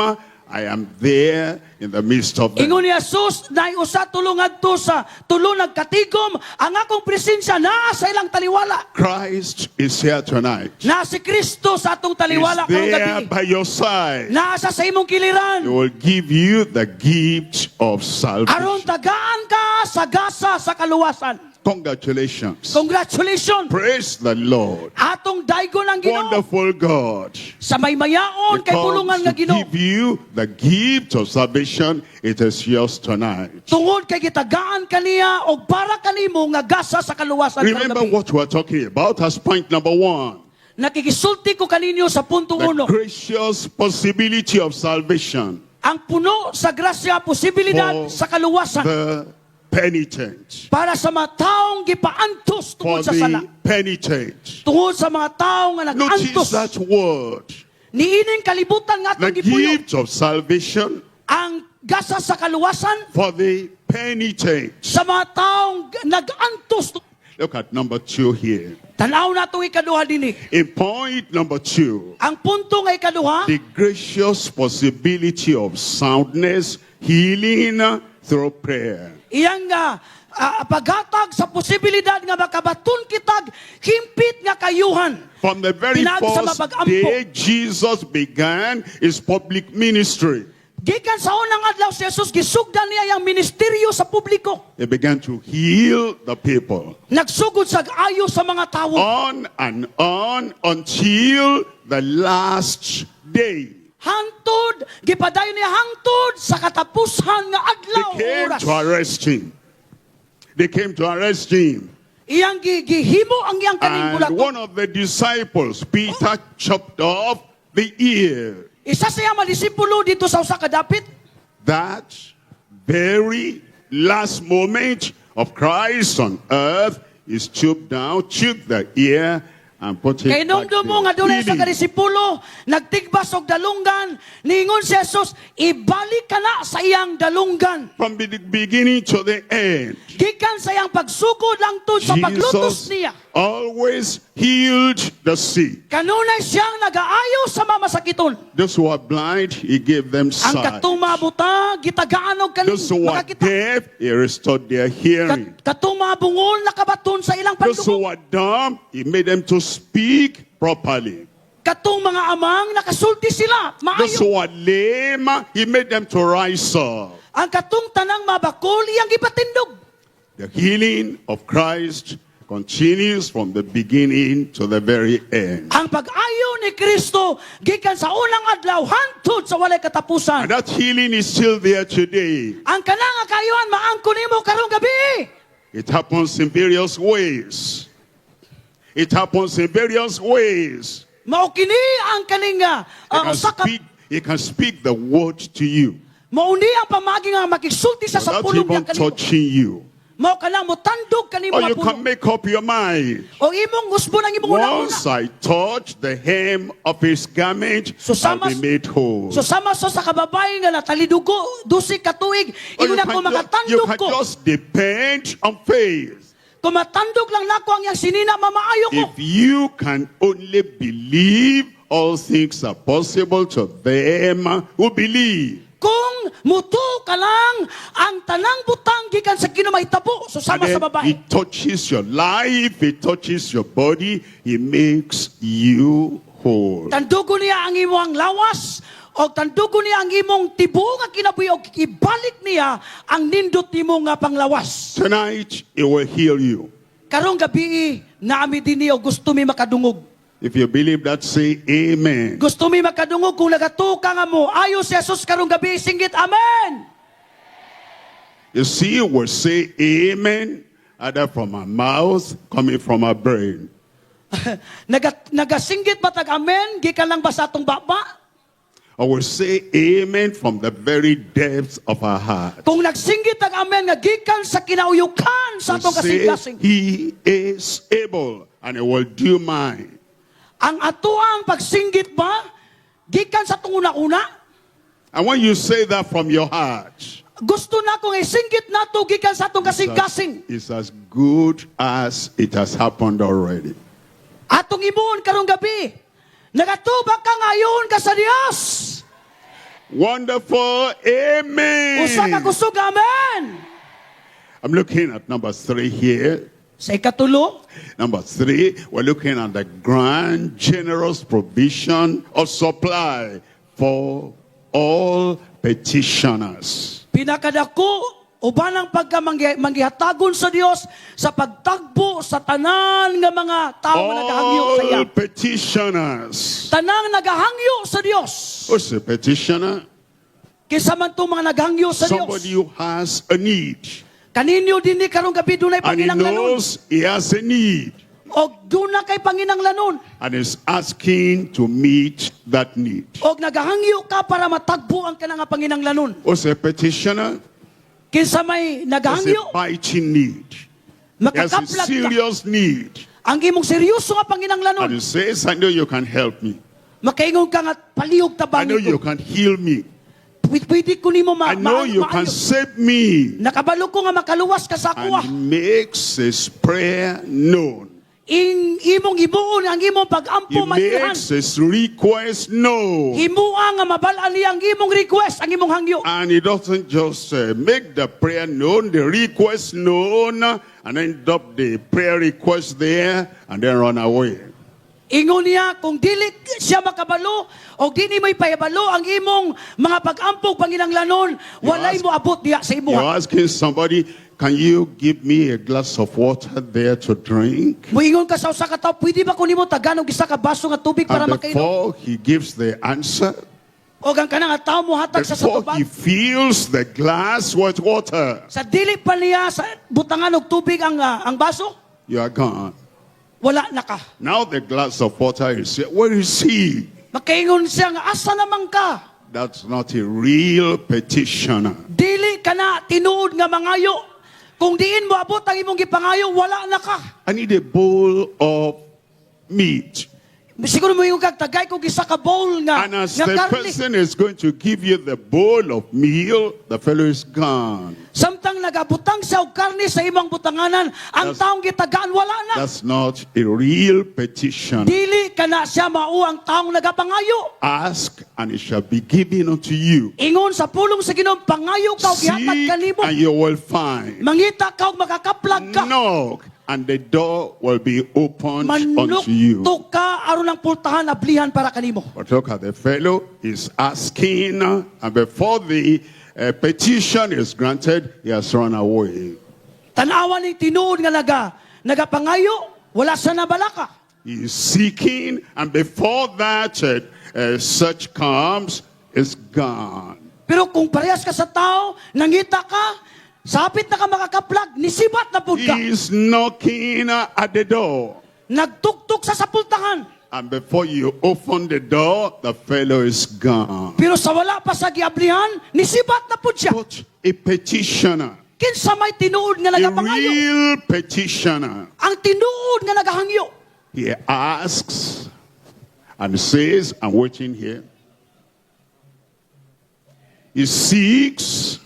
I am there in the midst of them. Ingon ni Jesus, na usa tulong adto sa tulo nagkatigom, ang akong presensya naa sa ilang taliwala. Christ is here tonight. Na si Kristo sa atong He's taliwala karong there gabi. by your side. Naa sa imong He kiliran. will give you the gift of Aron salvation. tagaan ka sa gasa sa kaluwasan. Congratulations. Congratulations. Praise the Lord. Atong daygon ang Ginoo. Wonderful God. Sa may mayaon kay pulungan nga Because to Ginoo. give you the gift of salvation, it is yours tonight. Tungod kay gitagaan kaniya o para kanimo nga gasa sa kaluwasan karong Remember gabi. what we're talking about as point number 1. Nakikisulti ko kaninyo sa punto The 1. gracious possibility of salvation Ang puno sa grasya, posibilidad For sa kaluwasan the penitent. para sa mga taong gipaantos For tungod sa sala. the penitent. Tungod sa mga taong nga Notice nag-antos. that word. Niining kalibutan nga The itong gipuyo. gift of salvation Ang gasa sa kaluwasan for the penitent. sa mga taong nag-antos. Look at number 2 here. Tanaw na itong ikaduha din. In point number 2, Ang punto nga ikaduha, the gracious possibility of soundness, healing through prayer. iyang paghatag sa posibilidad nga makabaton kitag himpit nga kayuhan. From the very Pinagi sa first mapag-ampo. day Jesus began his public ministry, Gikan sa unang adlaw si Jesus, gisugdan niya ang ministeryo sa publiko. he began to heal the people. Nagsugod sa ayo sa mga tao. On and on until the last day. Hangtod, gipadayon niya hangtod sa katapusan nga They adlaw came oras. to arrest him. They came to arrest him. Iyang gihimo ang iyang kaning And bulaton. one of the disciples, Peter, chopped off the ear. Isa sa iyang mga disipulo dito sa usa ka dapit. That very last moment of Christ on earth is chopped down, took the ear, and put it Kay back nung mo nga dunay sa there. kadisipulo, nagtigbas og dalunggan, niingon si Jesus, ibalik ka na sa iyang dalunggan. From the beginning to the end, Gikan sa iyang pagsugod lang tod sa paglutos Jesus niya. always healed the sick. Kanunay siyang nagaayo sa mamasakiton. Those who are blind, he gave them Ang sight. katumabuta, gitagaan og kaning Those who are makakita. deaf, he restored their hearing. Katumabungol nakabaton sa ilang Those who pandungog. are dumb, he made them to speak properly. Katong mga amang nakasulti sila, Those maayo. who are lame, he made them to rise up. Ang katong tanang mabakol iyang gipatindog. The healing of Christ continues from the beginning to the very end. Ang pag-ayo ni Kristo gikan sa unang adlaw hangtod sa walay And katapusan. that healing is still there today. Ang kanang nga kayuhan maangko nimo karong gabi. It happens in various ways. It happens in various ways. Mao kini ang kaning He can speak the word to you mauni ang pamagi nga makisulti sa without sapulong even niya kanimo. touching you. Mao kanang motandog kanimo Or nga you can puno. make up your mind. O imong gusbo nang imong una-una. Once I touch the hem of his garment, So I'll sama- be made whole. So sama sa kababae nga natalidugo dusi ka tuig, Or ingon ako you makatandog can ko. just depend on faith. Kung matandog lang nako ang iyang sinina, mamaayo ko. If you can only believe, all things are possible to them who believe. Kung muto ka lang, ang tanang butang gikan sa kinumahitabo. So And sama sa then babae. he touches your life, he touches your body, he makes you whole. Tandugo niya ang imong lawas, o tandugo niya ang imong tibo nga kinabuhi, o ibalik niya ang nindot nimo nga panglawas. Tonight, he will heal you. Karong gabi, naami din niyo, gusto mi makadungog. If you believe that, say amen. Gusto mi makadungog kung nagatuka nga mo. Ayo si Jesus karong gabi, singgit, amen! You see, we say amen, either from our mouth, coming from our brain. Nagasinggit ba tag amen? Gikan lang ba sa atong baba? I will say amen from the very depths of our heart. Kung nagsinggit tag amen nga gikan sa kinauyukan sa atong Say, kasing-kasing. He is able and He will do mine. Ang atuang pagsinggit ba gikan sa atong una-una? And when you say that from your heart, Gusto na kong isinggit nato gikan sa atong kasing-kasing. it's as good as it has happened already. Atong imuon karong gabi. Nagatubak ka ngayon ka sa Dios. Wonderful. Amen. Usa ka kusog amen. I'm looking at number 3 here. Sa ikatulo, Number 3, we're looking at the grand, generous provision of supply for all petitioners. pinakadako uban ang pagkamanggihatagon sa Dios sa pagtagbo sa tanan nga mga tao nga nagahangyo sa iya. All petitioners. Tanang nagahangyo sa Dios. Who's a petitioner? Kisa man to mga naghangyo sa Somebody Dios. who has a need. Kaninyo din ni karong gabi dunay And he panginanglanon. knows he has a need. Og duna kay panginanglanon. And is asking to meet that need. Og nagahangyo ka para matagbo ang kanang panginanglanon. Who's a petitioner? Kinsa may Has nagahangyo, a biting need. He has a makakaplag ka. serious need. Ang imong seryoso nga And panginanglanon. he says, I know you can help me. Makaingon ka nga palihog I tabang know you ko. can heal me. Pwede ko nimo I know you can save me. Nakabalo ko nga makaluwas ka sa And ako. he makes his prayer known. Imong himuon ang imong He pag-ampo mailahan. makes his request known. Himuang nga mabalaan niya ang imong request, ang imong hangyo. And he doesn't just make the prayer known, the request known, and end up the prayer request there, and then run away. Ingon niya, kung dili siya makabalo, o di ni may payabalo ang imong mga pag-ampog panginanglanon, walay mo abot diya sa You're imuha. asking somebody, can you give me a glass of water there to drink? Muingon ka sa usa ka tawo, pwede ba ko nimo taganog isa ka baso nga tubig para And makainom? before he gives the answer, O ang kanang nga tawo mo hatag sa before tubag. he fills the glass with water, Sa dili pa niya sa butangan og tubig ang baso, you are gone. wala na ka. Now the glass of water is here. Where is he? Makaingon siya nga, asa naman ka? That's not a real petitioner. Dili ka na tinuod nga mangayo. Kung diin mo abot ang imong gipangayo, wala na ka. I need a bowl of meat. Siguro mo yung tagay kung isa ka bowl nga, And as nga the karne. person is going to give you the bowl of meal, the fellow is gone. Samtang nagabutang sa og karne sa imong butanganan, ang taong gitagaan wala na. That's not a real petition. Dili ka na siya mao ang taong nagapangayo. Ask and it shall be given unto you. Ingon sa pulong sa Ginoo, pangayo ka og gihatag Seek kanimo. and you will find. Mangita ka og makakaplag ka. Knock and the door will be opened unto you. Manukto ka aron ang pultahan ablihan para kanimo. But look at the fellow is asking, and before the petition is granted, he has run away. Tanawa ni tinuod nga nagapangayo, wala sa nabalaka. He is seeking, and before that search comes, is gone. Pero kung parehas ka sa tao, nangita ka, sapit na ka makakaplag, nisibat na pud ka. He is knocking at the door. Nagtuktok sa sapultahan. And before you open the door, the fellow is gone. Pero sa wala pa sa giablihan, nisibat na pud siya. But a petitioner, Kinsa may tinuod nga a nagapangayo. real petitioner, Ang tinuod nga nagahangyo. he asks and says, I'm waiting here. He seeks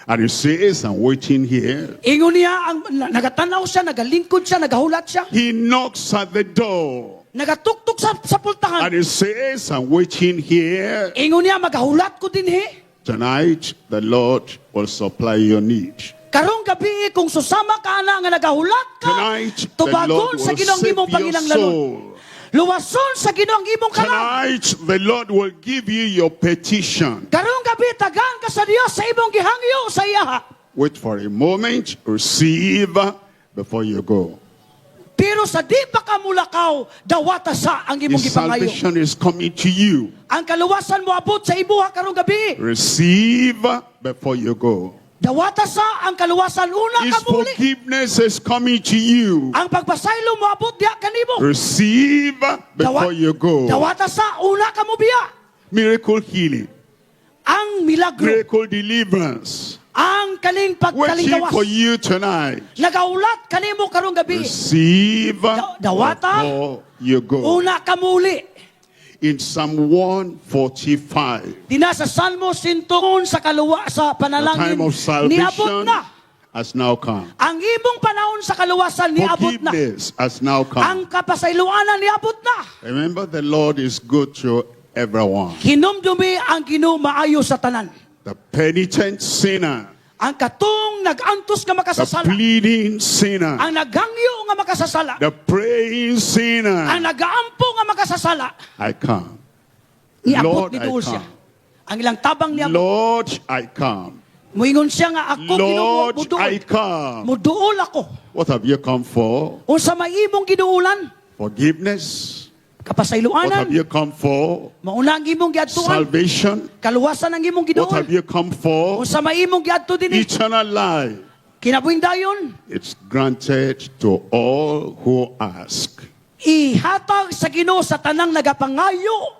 and he says, I'm waiting here. Ingon niya, nagatanaw siya, nagalingkod siya, nagahulat siya. He knocks at the door Nagatuktok sa pultahan. and he says, I'm waiting here. Ingon niya, magahulat ko din he. Tonight, the Lord will supply your need. Karong gabi, kung susama ka na nga nagahulat ka, Tonight, the tubagon Lord sa will Ginoong save imong your panginanglanon. soul. Luwason sa Ginoong imong kanan. Tonight, the Lord will give you your petition. Karong gabi, tagaan ka sa Dios sa imong gihangyo sa iyaha. Wait for a moment, receive before you go. Pero sa di pa ka mulakaw, dawata sa ang imong His gipangayo. salvation is coming to you. Ang kaluwasan mo abot sa ibuha karong gabi. Receive before you go. Dawata sa ang kaluwasan una His ka muli. forgiveness is coming to you. Ang pagpasaylo mo abot diya kanimo. Receive before you go. Dawata sa una ka mo biya. Miracle healing. Ang milagro, Miracle deliverance. ang kaning Waiting for pagkalingawas. you tonight. Nagaulat kanimo karong gabi. Receive Dawata. before you go. Una ka muli. In Psalm 145, Dina sa Salmo 100 sa kaluwa sa the panalangin time of niabot salvation na. has now come. Ang imong panahon sa kaluwasan niabot na. Forgiveness has now Ang come. kapasayloanan niabot na. Remember, the Lord is good to everyone. Hinumdumi ang Ginoo maayo sa tanan. The penitent sinner, Ang katong nag-antos nga the makasasala. pleading sinner, Ang naghangyo nga makasasala. the praying Ang sinner. nagaampo nga makasasala. I come. Niabot Lord, ni I Duol siya. come. Ang ilang tabang niabot. Lord, I come. Muingon siya nga ako Lord, Ginoo I come. muduol ako. What have you come for? Unsa may imong giduulan? Forgiveness. What have Kapasayloanan. you come for? Mauna ang imong giadtuan. Salvation. Kaluwasan ang imong What have giduol. you come for? Unsa may imong giadto dinhi? Eternal life. Kinabuhing dayon, It's granted to all who ask. ihatag sa Ginoo sa tanang nagapangayo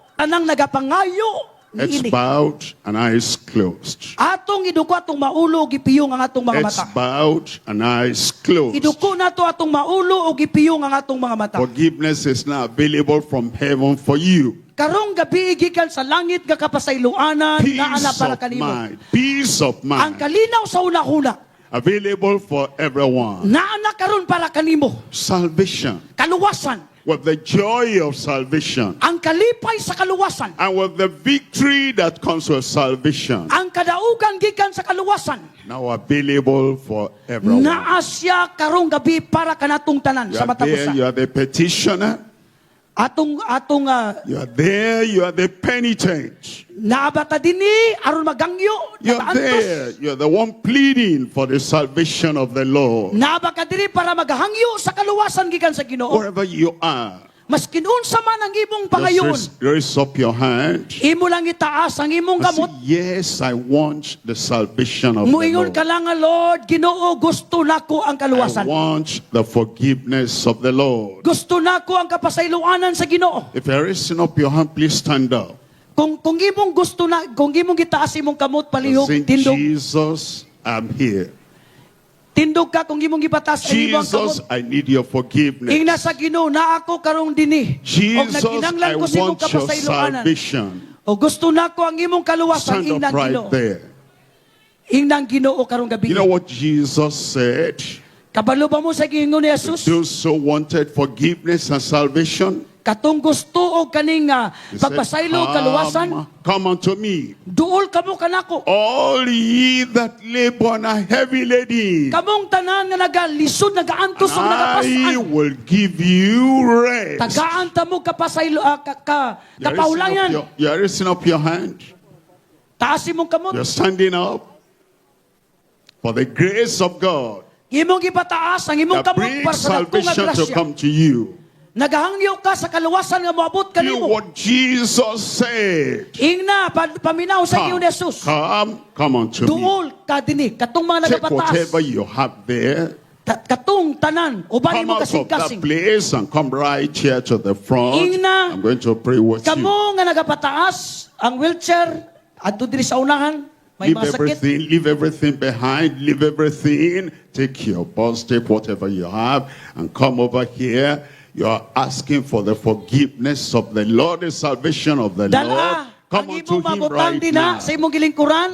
Heads niini. bowed and eyes closed. Atong iduko atong maulo o gipiyong ang atong mga Heads mata. bowed and eyes closed. Iduko nato atong maulo o gipiyong ang atong mga mata. Forgiveness is now available from heaven for you. Karong gabi gikan sa langit nga kapasayloanan Peace na ana para of kanimo. mind. Peace of Ang mind. kalinaw sa una-una Available for everyone. na ana karon para kanimo. Salvation. Kaluwasan, With the joy of salvation. ang kalipay sa kaluwasan, And with the victory that comes with salvation. ang kadaugan gikan sa kaluwasan. Now available for everyone. Naa siya karong gabi para kanatong tanan You sa are there, matapusa. you are the petitioner. Atong You are there, you are the penitent. naabata dinhi aron magangyo You are there, you are the one pleading for the salvation of the Lord. Naabaka diri para magahangyo sa kaluwasan gikan sa Ginoo. Wherever you are, Maskin unsa man ang imong just pangayon, raise up your hand. imo lang itaas ang imong And say, kamot. yes, I want the salvation of the Muingon Lord. ka lang nga, Lord, Ginoo, gusto nako ang I kaluwasan. want the forgiveness of the Lord. Gusto nako ang kapasayloanan sa Ginoo. If you're raising up your hand, please stand up. Kung imong gusto na, kung imong gitaas imong kamot palihog, Say, tindog. Jesus, I'm here. Tindog ka kung imong gipatas ang imong kamot. Jesus, I need your forgiveness. Ingna sa Ginoo na ako karong dinhi. O Jesus, nagkinahanglan I ko sa imong want your kapasayloanan. salvation. O gusto nako ang imong kaluwasan Stand up ingnang right Ginoo. there. Ingnang Ginoo karong gabi. You know what Jesus said? Kabalo ba mo sa giingon ni Jesus? Those who wanted forgiveness and salvation, Katong gusto og kaning he said, pagpasaylo kaluwasan, come unto me, duol kamo kanako. all ye that labor and are heavy laden, Kamong tanan nga nagalisod, nagaantos ug and I nagapasan. will give you rest. Tagaan ta mo kapasaylo kapaulayan. You are raising up your hand. Taas imong kamot. You're standing up for the grace of God Imong gipataas ang imong that kamot brings para sa dagkong nga salvation to grasya. come to you. Nagahangyo ka sa kaluwasan nga moabot Do kanimo. what Jesus said. Ingna paminaw sa giingon ni Jesus. Come unto me. Duol ka dinhi katong mga Take whatever nagapataas. you have there. Katong tanan uban Come imo out of that kasing-kasing. place and come right here to the front. Ingna, I'm going to pray with you. Kamo nga nagapataas ang wheelchair adto diri sa unahan. May Leave masakit. leave everything behind, leave everything. Take your bus, take whatever you have, and come over here. You are asking for the forgiveness of the Lord, the salvation of the Lord. Dala, ang Come unto imong Him mabutan right din now. sa imong gilingkuran.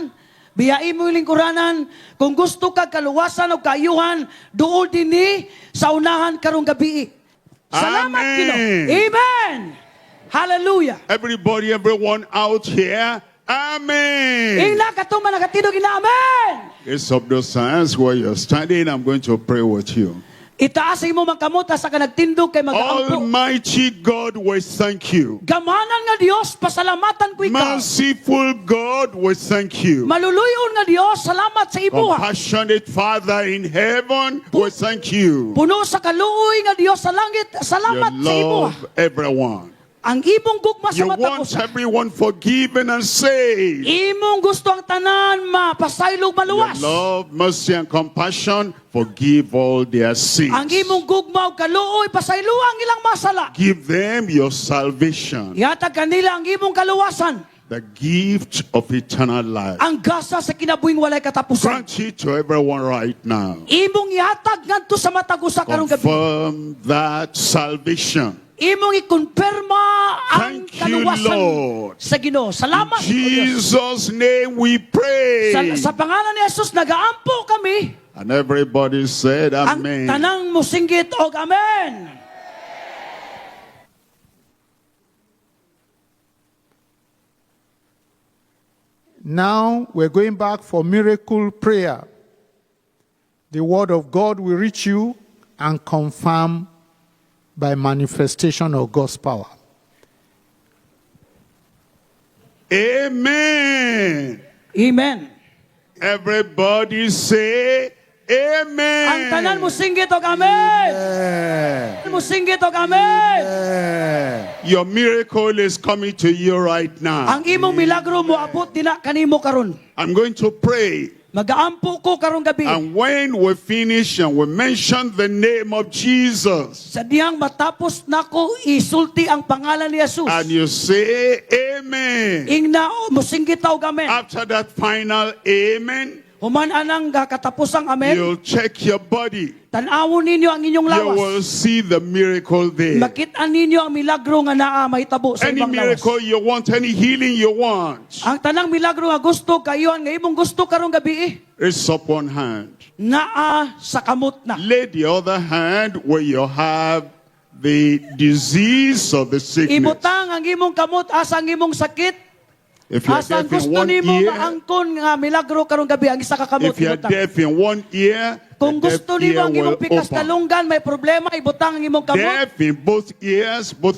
Biyain mo yung lingkuranan. Kung gusto ka kaluwasan o kaayuhan, doon din sa unahan karong gabi. Salamat, Amen. Ginoo. Amen. Hallelujah. Everybody, everyone out here, Amen. Ina katong managatinog ina amen. Raise up those hands where you're standing. I'm going to pray with you. Itaas sa imo magkamota sa kanagtindog kay mag-aampo. Almighty God, we thank you. Gamanan nga Dios, pasalamatan ko ikaw. Merciful God, we thank you. Maluluyon nga Dios, salamat sa imuha. Compassionate Father in heaven, we thank you. Puno sa kaluoy nga Dios sa langit, You salamat sa imuha. love everyone. Ang imong gugma sa You mata want usa. everyone forgiven and saved. Imong gusto ang tanan mapasaylog Your maluwas. love, mercy, and compassion, forgive all their sins. Ang imong gugma ug kaluoy pasaylo ang ilang masala. Give them your salvation, Ihatag kanila ang imong kaluwasan. the gift of eternal life. Ang gasa sa kinabuhing walay katapusan. Grant it to everyone right now. Imong ihatag ngadto sa matag usa karong gabi. Confirm that salvation. Imong ikonfirma ang Thank you, kaluwasan Lord. sa Ginoo. Salamat. O Diyos. Jesus' name we pray. Sa pangalan ni Jesus nagaampo kami. And everybody said, Ang Amen. tanang musinggit og amen. Now we're going back for miracle prayer. The word of God will reach you and confirm by manifestation of God's power. Amen. Amen. Everybody say, Amen. Ang tanan musinggit og amen. Musinggit og amen. Your miracle is coming to you right now. Ang imong milagro mo abot dina kanimo karon. I'm going to pray. Magaampo ko karong gabi. And when we finish and we mention the name of Jesus, Sa diyang matapos nako isulti ang pangalan ni Jesus. and you say, Amen. Ingna musinggit og amen. After that final Amen, Human anang katapusang amen. you'll check your body. Tan-awon ninyo ang inyong You lawas. will see the miracle there. Makita ninyo ang milagro nga naa mahitabo sa Any ibang lawas. miracle you want, any healing you want, Ang tanang milagro nga gusto kayo nga imong gusto karong gabi raise up one hand. naa sa kamot na. Lay the other hand where you have the disease or the sickness. Ibutang ang imong kamot asa ang imong sakit. If you're Asa ang deaf in gusto one nimo ear, maangkon nga milagro karong gabi ang isa ka kamot if you're ibutang. deaf in one ear, Kung the deaf gusto nimo ear ang will imong pikas open. talunggan may problema ibutang ang imong kamot. Deaf in both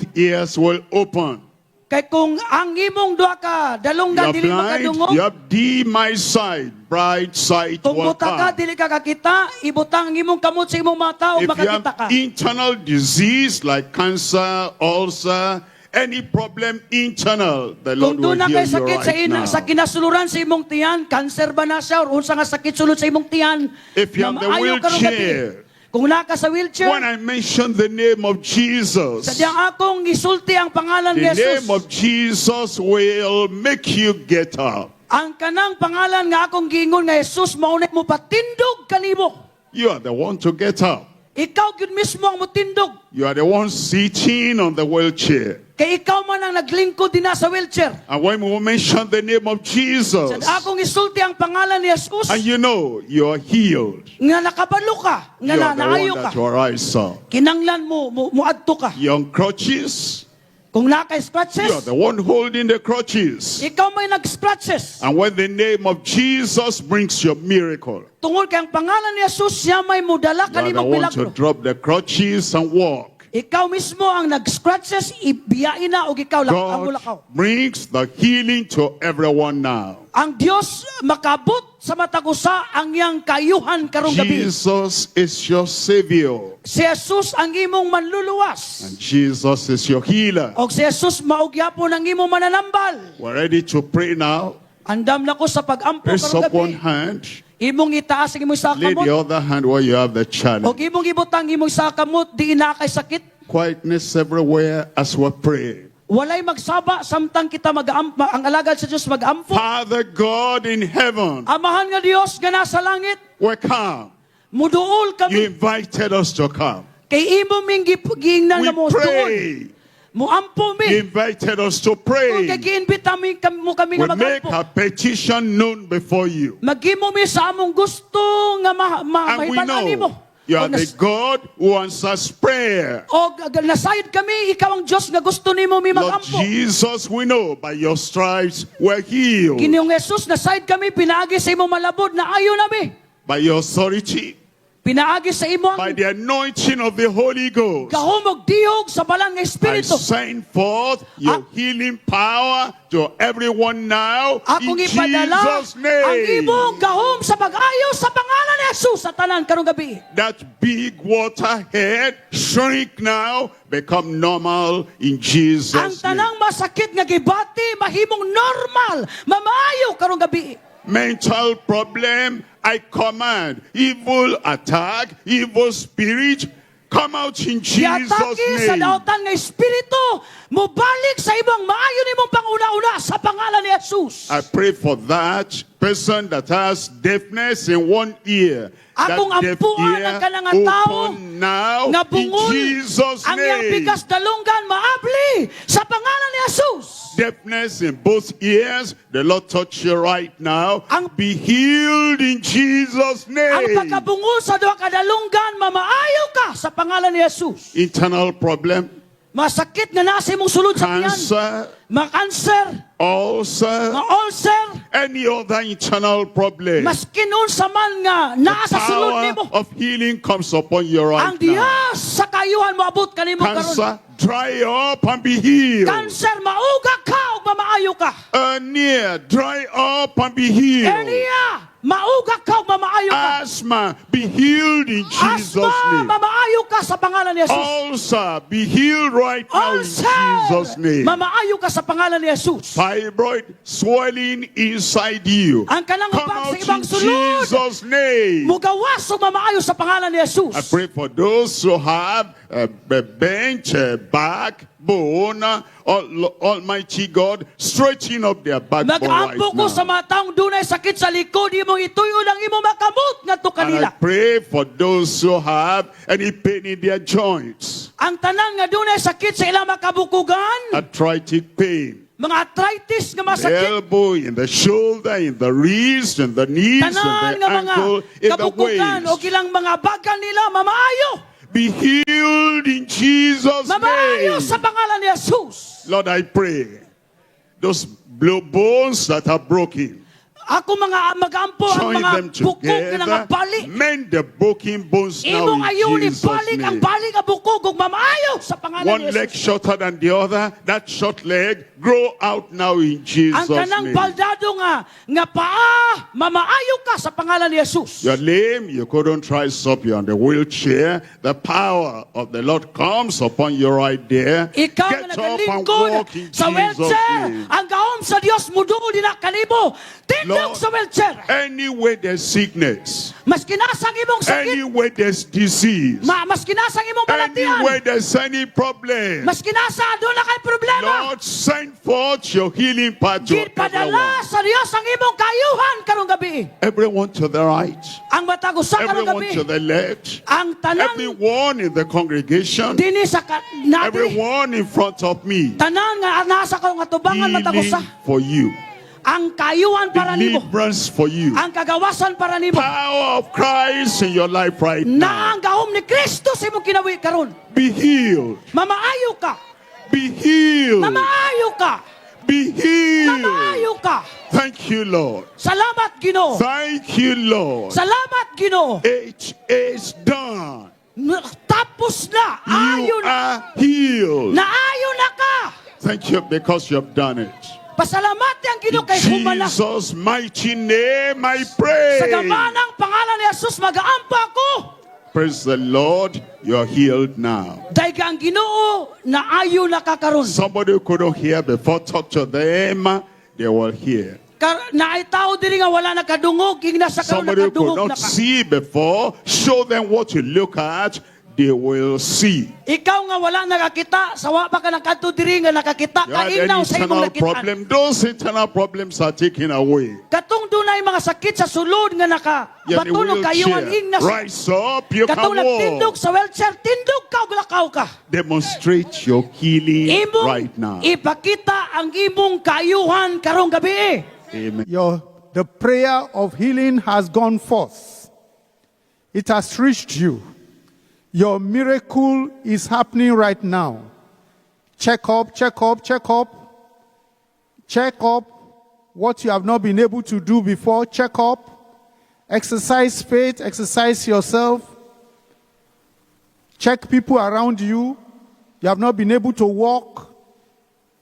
ears will open. Kay kung ang imong duha ka dalunggan You're dili blind, makadungog. you have my side, bright side Kung will buta ka come. dili ka kakita, ibutang ang imong kamot sa imong mata o If you makakita ka. have internal disease like cancer, ulcer, any problem internal, the Kung Lord doon will na heal kay you sakit sa, right now. sa kinasuluran sa imong tiyan, cancer ba na siya, o unsa nga sakit sulod sa imong tiyan, If you have the maayo karong gabi. wheelchair, Kung naka sa wheelchair, when I mention the name of Jesus, sadyang akong isulti ang pangalan ni the Jesus. name of Jesus will make you get up. Ang kanang pangalan nga akong giingon nga Jesus, maunay mo patindog kanimo. You are the one to get up. Ikaw gyud mismo ang mutindog. You are the one sitting on the wheelchair. Kay ikaw man ang naglingkod din sa wheelchair. And when we mention the name of Jesus, Sad akong isulti ang pangalan ni Jesus, and you know you are healed, nga nakabalo ka, nga you are the naayo one ka. that will rise up. Kinanglan mo, muadto ka. Young crutches, Kung you are naka-scratches, the one holding the crutches. ikaw may nag-scratches. And when the name of Jesus brings your miracle, Tungod kay ang pangalan ni Jesus, siya may mudala you are the kanimong one to milagro. drop the crutches and walk. Ikaw mismo ang nag-scratches, ibiyain na o ikaw lang ang mulakaw. God brings the healing to everyone now. Ang Dios makabot sa matagusa ang iyang kayuhan karong gabi. Jesus is your Savior. Si Jesus ang imong manluluwas. And Jesus is your healer. O si Jesus maugyapon ang imong mananambal. We're ready to pray now. Andam na ko sa pag-ampo Raise karong up one gabi. hand. Imong itaas ang imong sa Lay the kamot. other hand where you have the O challenge. imong ibutang imong sa kamot, di ina kay sakit. Quietness everywhere as we pray. Walay magsaba samtang kita ang alagad sa Dios mag-ampo. Father God in heaven, Amahan nga Dios nga nasa langit, we come. muduol You kami invited us to come. kay imo ming giingnan We nga mo duol. pray. Muampo You mi. invited us to Kung pray. kay giimbita mo kami We nga make magampo. a petition known before you. Magimo mi sa among gusto nga And we mahibalaan nimo. know you are the God who answers prayer. O nasayod kami, ikaw ang Dios nga gusto nimo mi Lord magampo. Jesus, we know by your stripes we're healed. Ginoong Jesus, nasayod kami, pinaagi sa imong malabod na ayo nami. By your authority, Pinaagi sa imo by ang the anointing of the Holy Ghost. gahumog dihog sa balang nga I Espiritu. send forth your healing power to everyone now Akong in ipadala Jesus' ang name. imong gahom sa pag-ayo sa pangalan ni Jesus sa tanan karong gabi. That big water head shrink now, become normal in Ang Jesus' name. tanang masakit nga gibati mahimong normal, mamaayo karong gabi. Mental problem, I command evil attack, evil spirit, come out in Jesus' Giatake sa name. daotan nga Espiritu, mubalik sa ibang maayo nimong panguna-una sa pangalan ni Jesus. I pray for that person that has deafness in one ear. That Akong deaf ampuan ear ang kanang nga tao open now nga in bungol Jesus' ang iyang name. bigas dalunggan maabli sa pangalan ni Jesus. Deafness in both ears, the Lord touch you right now. Ang- Be healed in Jesus' Ang name. pagkabungol sa duha ka dalunggan mamaayo ka sa pangalan ni Jesus. Internal problem, Masakit nga nasa imong sulod sa tiyan. cancer, Makanser, ulcer, ulcer, any other internal problem. maskin unsa man nga nasa sulod Power nimo. of healing comes upon you right Ang now. diyas sa kayuhan moabot kanimo karon. Cancer, dry up and be healed. Cancer mauga ka ug mamaayo ka. Hernia, dry up and be healed. Hernia, mauga ka ug mamaayo ka. Asthma, be healed in Jesus' Asma, name. mamaayo ka sa pangalan ni Jesus. Ulcer, be healed right now in Jesus' Ulcer, name. mamaayo ka sa pangalan ni Jesus. Fibroid, swelling inside you. Ang kanang Come ubag sa out ibang in sulod. Jesus' name. Mugawas ug mamaayo sa pangalan ni Jesus. I pray for those who have a bench, backbone. Almighty God, stretching up their backbone right Nag-ampo ko sa now. mga taong dunay sakit sa likod, imong ituyo lang imong makamot nga to And I kanila. pray for those who have any pain in their joints, Ang tanan nga dunay sakit sa ilang makabukugan, arthritic pain, mga arthritis nga the masakit, elbow, in the shoulder, in the wrist, in the knees, in tanan the nga mga ankle, in the kabukugan o waist. ilang mga bagan nila mamaayo. Be healed in Jesus' Mamaayo name. sa pangalan ni Jesus. Lord, I pray those bones that are broken, Ako mga mag-ampo ang join mga them bukog nga together, bali. mend the broken bones now Imong ayun in Jesus' ibalik ang name. balik ang bukog ug mamaayo sa pangalan One ni leg Jesus. shorter than the other, that short leg grow out now in Jesus' Ang kanang name. baldado nga paa, mamaayo ka sa pangalan ni Jesus. You're lame, you couldn't rise up, you're on the wheelchair. The power of the Lord comes upon you right there. Ikaw Get nga up and nagalingkod walk in sa Jesus' wheelchair, name. ang gaom sa Dios muduol din kanimo. Tindog Lord, sa wheelchair. anywhere there's sickness, Mas kinasang imong sakit, anywhere there's disease, mas kinasang imong balatian. anywhere there's any problem, Mas kinasa doon na kay problema. Lord, send forth your healing power to Ginpadala everyone. sa Dios ang imong kayuhan karong gabi. Everyone to the right, Ang matag usa karong everyone gabi. to the left, Ang tanan everyone in the congregation, dinhi sa nabi. everyone in front of me. Tanan nga nasa ko nga tubangan matag Healing usa. for you, Ang kayuhan para nimo. deliverance for you, Ang kagawasan para nimo. power of Christ in your life right Na now. ang gahom ni Kristo sa imong kinabuhi karon. Be healed, Mamaayo ka. be healed, Mamaayo ka. be healed. Mamaayo ka. Thank you, Lord. Salamat Ginoo. Thank you, Lord. Salamat Ginoo. It is done. Tapos na. You Ayo na. are healed. Naayo na ka. Thank you because you have done it. Pasalamat ang Ginoo In kay humana. Jesus' mighty name I Sa pray. gamanang pangalan ni Jesus magaampo ako. Praise the Lord. You are healed now. Dahil ka ang Ginoo naayo na ka karon. Somebody who couldn't hear before, talk to them. They will hear. Naay tao diri nga wala nakadungog, ing nasa karon Somebody who could nakadungog na not ka. see before, show them what you look at. They will see. Ikaw nga wala nakakita, sawa pa ka nakadto diri nga nakakita, You have kainaw any sa imong internal nakitaan. problem, those internal problems are taken away. Katong dunay mga sakit sa sulod nga You're in a nakabatunog kayuhan ing wheelchair. nasa. Rise up, you can Katong nagtindog walk. sa wheelchair, tindog ka ug lakaw ka. Demonstrate your healing Imong right now. ipakita ang imong kayuhan karong gabi. Amen. The prayer of healing has gone forth. It has reached you. Your miracle is happening right now. Check up, check up, check up. Check up what you have not been able to do before. Check up. Exercise faith, exercise yourself. Check people around you. You have not been able to walk.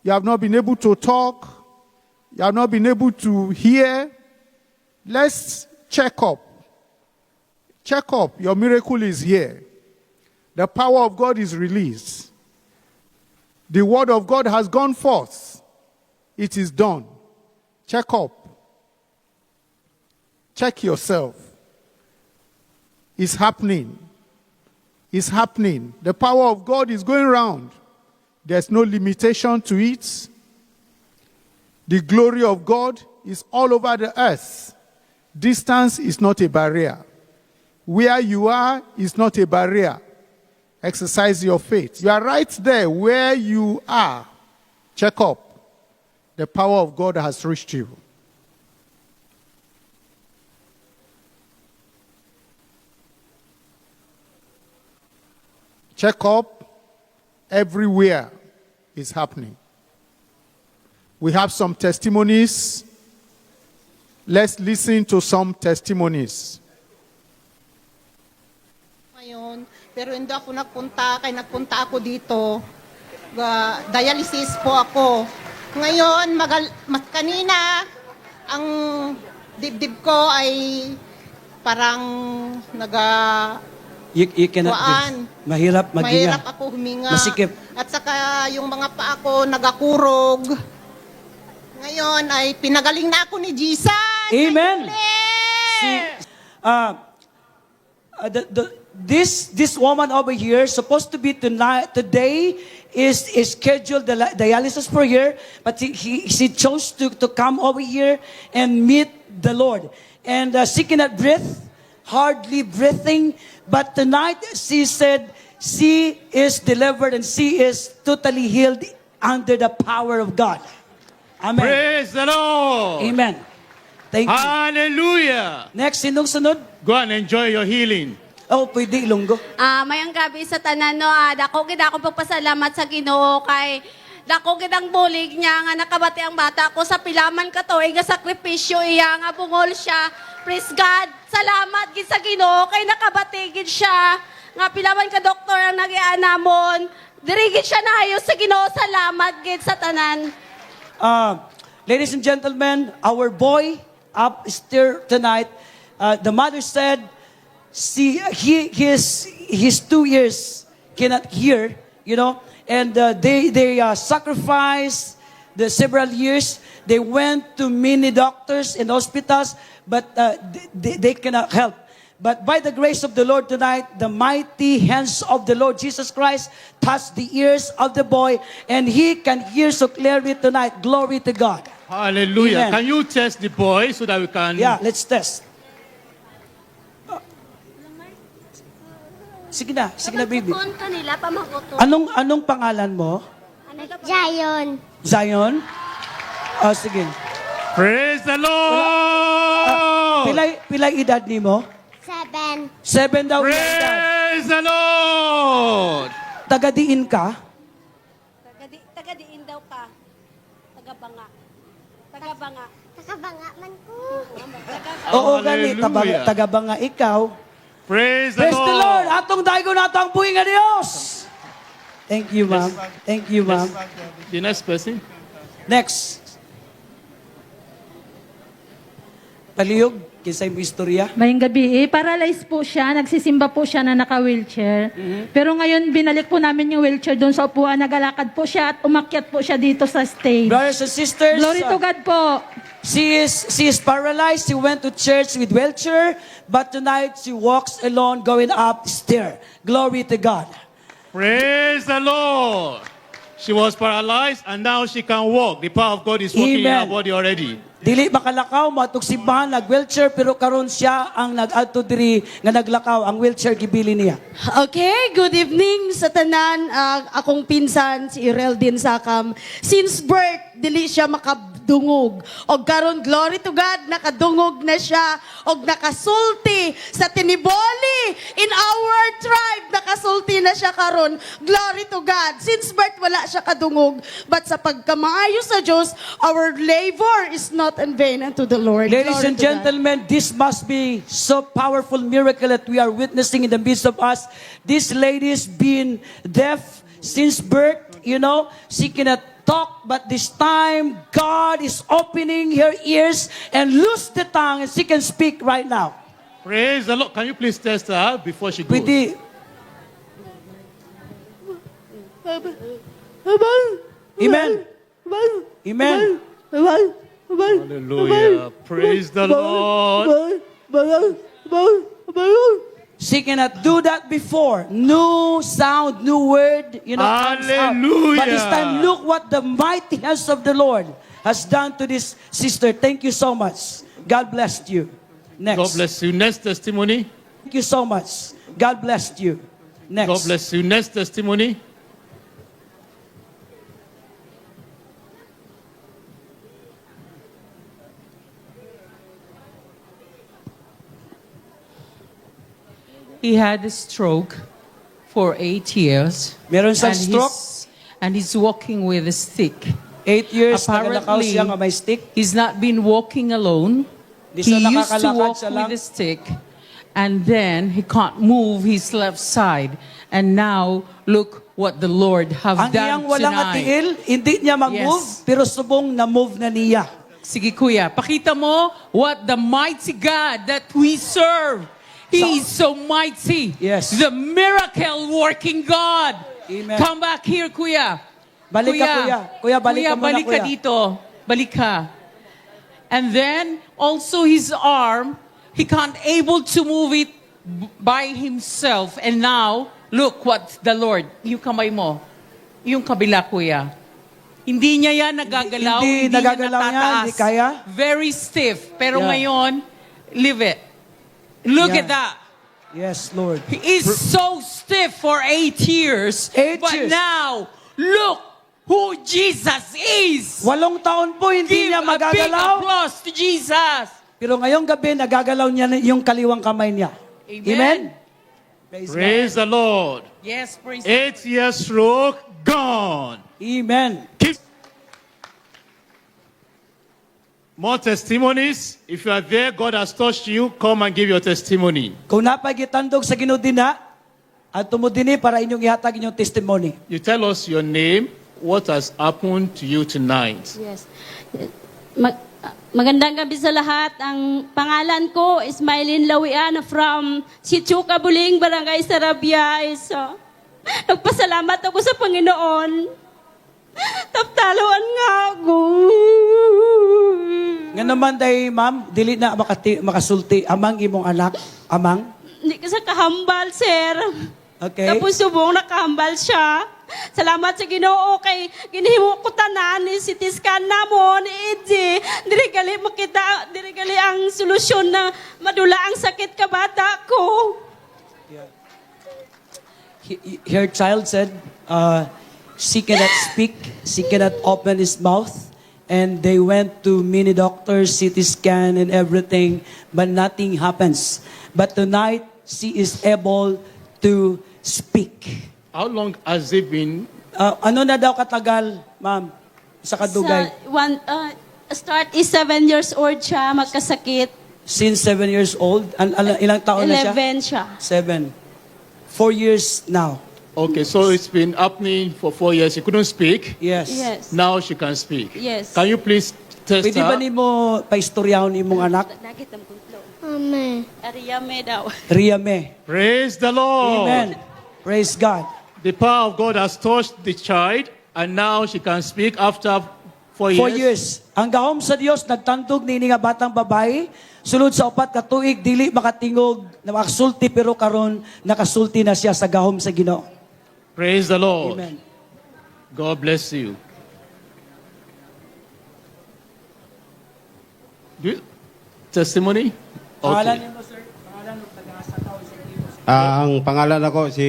You have not been able to talk. You have not been able to hear. Let's check up. Check up. Your miracle is here. The power of God is released. The word of God has gone forth. It is done. Check up. Check yourself. It's happening. It's happening. The power of God is going around. There's no limitation to it. The glory of God is all over the earth. Distance is not a barrier. Where you are is not a barrier. Exercise your faith. You are right there where you are. Check up. The power of God has reached you. Check up. Everywhere is happening. We have some testimonies. Let's listen to some testimonies. Ngayon, pero hindi ako nagpunta, kaya nagpunta ako dito. Dialysis po ako. Ngayon, kanina, ang dibdib ko ay parang You cannot breathe. Mahirap maghinga. mahirap ako huminga. Masikip. At saka yung mga paa ko nagakurog. Ngayon ay pinagaling na ako ni Jesus. Amen. See, this woman over here supposed to be today is scheduled the dialysis for her, but she chose to come over here and meet the Lord. And she cannot breathe, hardly breathing, but tonight she said she is delivered and she is totally healed under the power of God. Amen. Praise the Lord. Amen. Thank you. Hallelujah. Next, sinong sunod? Go and enjoy your healing. Oh, pwede Ilonggo. Mayang gabi sa tanan no, dako gid akong pagpasalamat sa Ginoo kay dako gid ang bulig niya nga nakabati ang bata ko sa pilaman ka to nga sakripisyo iya nga bungol siya. Praise God. Salamat gid sa Ginoo kay nakabati gid siya. Nga pilaman ka doktor ang nagianamon. Diri gid siya naayos sa Ginoo. Salamat gid sa tanan. Ladies and gentlemen, our boy upstairs tonight, the mother said, his 2 years cannot hear, and they sacrificed the several years. They went to many doctors and hospitals, but they cannot help. But by the grace of the Lord tonight, the mighty hands of the Lord Jesus Christ touched the ears of the boy, and he can hear so clearly tonight. Glory to God. Hallelujah. Amen. Can you test the boy so that we can... Yeah, let's test. Sige na, baby. Kanila pamakuto. Anong pangalan mo? Jayon. Zion? Sige. Praise the Lord. Pilay edad ni mo? 7 daw. Praise the Lord. Tagadiin ka? Tagadiin daw ka. Tagabanga. Tagabanga man ko. Oo, gani. Hallelujah. Tagabanga ikaw. Praise Praise the Lord. Atong daigo na ito ang buhay nga Diyos. Thank you, ma'am. Thank you, ma'am. The next person. Next. Palihog, kinsay mo istorya. Mayang gabi, paralyzed po siya, nagsisimba po siya na naka-wheelchair. Pero ngayon, binalik po namin yung wheelchair doon sa upuan, nagalakad po siya at umakyat po siya dito sa stage. Brothers and sisters, Glory to God po. she is paralyzed. She went to church with wheelchair, but tonight she walks alone going up stair. Glory to God. Praise the Lord. She was paralyzed and now she can walk. The power of God is working in her Amen. body already. Dili makalakaw, matug simbahan, nag-wheelchair, pero karon siya ang nag-adto diri nga naglakaw, ang wheelchair gibili niya. Okay, good evening sa tanan. Akong pinsan, si Ireldin Sakam. Since birth, dili siya makadungog. Og karon glory to God, nakadungog na siya. Og nakasulti sa tiniboli in our tribe, nakasulti na siya karon. Glory to God. Since birth, wala siya kadungog. But sa pagkamaayo sa Diyos, our labor is not in vain unto the Lord. Ladies Glory and to God. gentlemen, this must be so powerful miracle that we are witnessing in the midst of us. This lady's been deaf since birth, you know, she cannot talk, but this time God is opening her ears and loose the tongue and she can speak right now. Praise the Lord. Can you please test her before she goes? With the Amen. Amen. Hallelujah. Praise the Lord. She cannot do that before. New sound, new word, you know, comes out. Hallelujah. But this time, look what the mighty hands of the Lord has done to this sister. Thank you so much. God bless you. Next. God bless you. Next testimony. Thank you so much. God bless you. Next. God bless you. Next testimony. He had a stroke for 8 years. Meron siyang and stroke? And he's walking with a stick. 8 years nakalakaw siya nga may stick. He's not been walking alone. Di He siya used to nakakalakad walk siya lang. with a stick. And then he can't move his left side. And now, look what the Lord have Ang done iyang walang tonight. atiil, hindi niya mag-move, Yes. pero subong na-move na niya. Sige kuya, pakita mo what the mighty God that we serve. He is so mighty. Yes. The miracle working God. Amen. Come back here, kuya. Balik ka, kuya. Kuya, balik ka muna, balik ka kuya. dito. Balik ka. And then, also his arm, he can't able to move it by himself. And now, look what the Lord, yung kamay mo, yung kabila, kuya. Hindi niya yan nagagalaw. Hindi niya nagagalaw yan, natataas. hindi kaya. Very stiff. Pero Yeah. ngayon, leave it. Look Yeah. at that. Yes, Lord. He is so stiff for 8 years. 8 but years. now, look who Jesus is. 8 taon po hindi Give niya a big magagalaw. applause to Jesus. Pero ngayong gabi, nagagalaw niya na yung kaliwang kamay niya. Amen? Praise the Lord. Yes, praise 8 years stroke gone. Amen. Keep more testimonies. If you are there, God has touched you, come and give your testimony. Kung napagitandog sa ginudina, at tumudini para inyong ihatag inyong testimony. You tell us your name, what has happened to you tonight. Yes. Magandang gabi sa lahat. Ang pangalan ko is Mylene Lawian from Sitio Kabuling, Barangay Sarabia. Nagpasalamat ako sa Panginoon. Taptaluan nga ako. Nga naman day, ma'am, dili na makasulti amang imong anak. Amang? Hindi ka sa kahambal, sir. Okay. Tapos subong nakahambal siya. Salamat sa Ginoo kay ginhimo ko tanan ni CT scan namo ni EJ. Diri gali makita, diri gali ang solusyon na madula ang sakit ka bata ko. Her child said, she cannot speak, she cannot open his mouth, and they went to many doctors, CT scan and everything, but nothing happens. But tonight, she is able to speak. How long has it been? Ano na daw katagal, ma'am, sa kadugay? Start is 7 years old siya, magkasakit. Since 7 years old? Ilang taon na siya? 11 siya. 7. 4 years now. Okay, so it's been happening for 4 years. She couldn't speak. Yes. Yes. Now she can speak. Yes. Can you please test Pwede ba her? ni mo paistoryahan ni mong anak? Dagit ang kuntlo. Amen. Ariyame daw. Riyame. Praise the Lord. Amen. Praise God. The power of God has touched the child, and now she can speak after 4 years. 4 years. Ang gahom sa Dios nagtandog ni nga batang babae, sulod sa 4 ka tuig dili makatingog na makasulti pero karon nakasulti na siya sa gahom sa Ginoo. Praise the Lord. Amen. God bless you. Testimony? Pangalan Okay. niyo, sir? Pangalan ng taga-Sakaw sa Ginoo. Ang pangalan ako si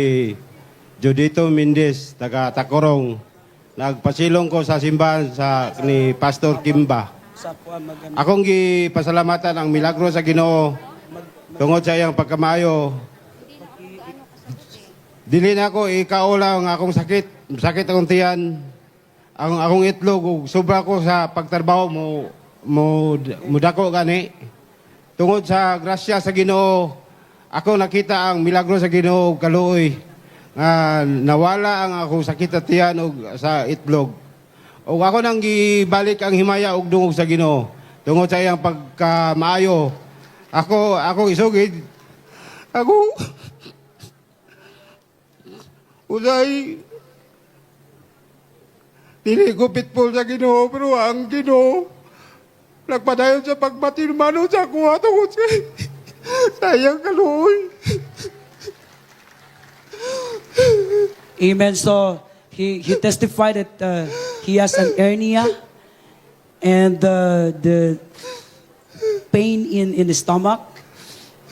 Judito Mendez, taga Tacorong. Nagpasilong ko sa simbahan ni Pastor Kimba. Sa kuwan maganda. Akong gipasalamatan ang milagro sa Ginoo tungod sa iyang pagkamayo. Dili na ako ikaula ang akong sakit. Sakit akong tiyan. Ang akong itlog, ug sobra ko sa pagtrabaho mo dako gani. Tungod sa grasya sa Ginoo, ako nakita ang milagro sa Ginoo kaluoy. Nawala ang akong sakit sa tiyan ug sa itlog. Ug ako nang gibalik ang himaya ug dungog sa Ginoo. Tungod sa iyang pagkamaayo, ako isugid. Ako usay dili ko pitpul sa Ginoo, pero ang Ginoo nagpadayon sa pagmatilmano sa ako tungod sa iyang kaluoy. Amen. So he testified that he has an hernia and the pain in the stomach,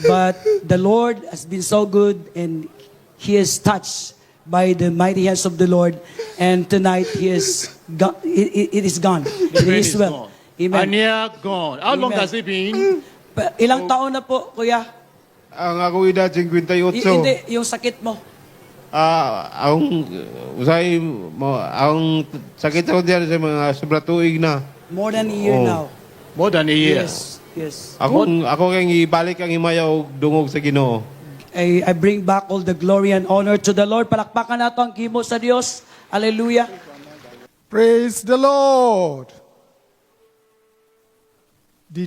but the Lord has been so good and he is touched by the mighty hands of the Lord, and tonight he is it is gone. It is well. Amen. Hernia gone. How long Amen. has it been? Ilang taon na po, kuya? Ang akong edad 58. Hindi, yung sakit mo. Ang usay mo ang sakit ko diyan sa mga sobra tuig na. More than a year now. More than a year. Yes. Ako kang ibalik ang himaya ug dungog sa Ginoo. I bring back all the glory and honor to the Lord. Palakpakan nato ang kimo sa Dios. Hallelujah. Praise the Lord. The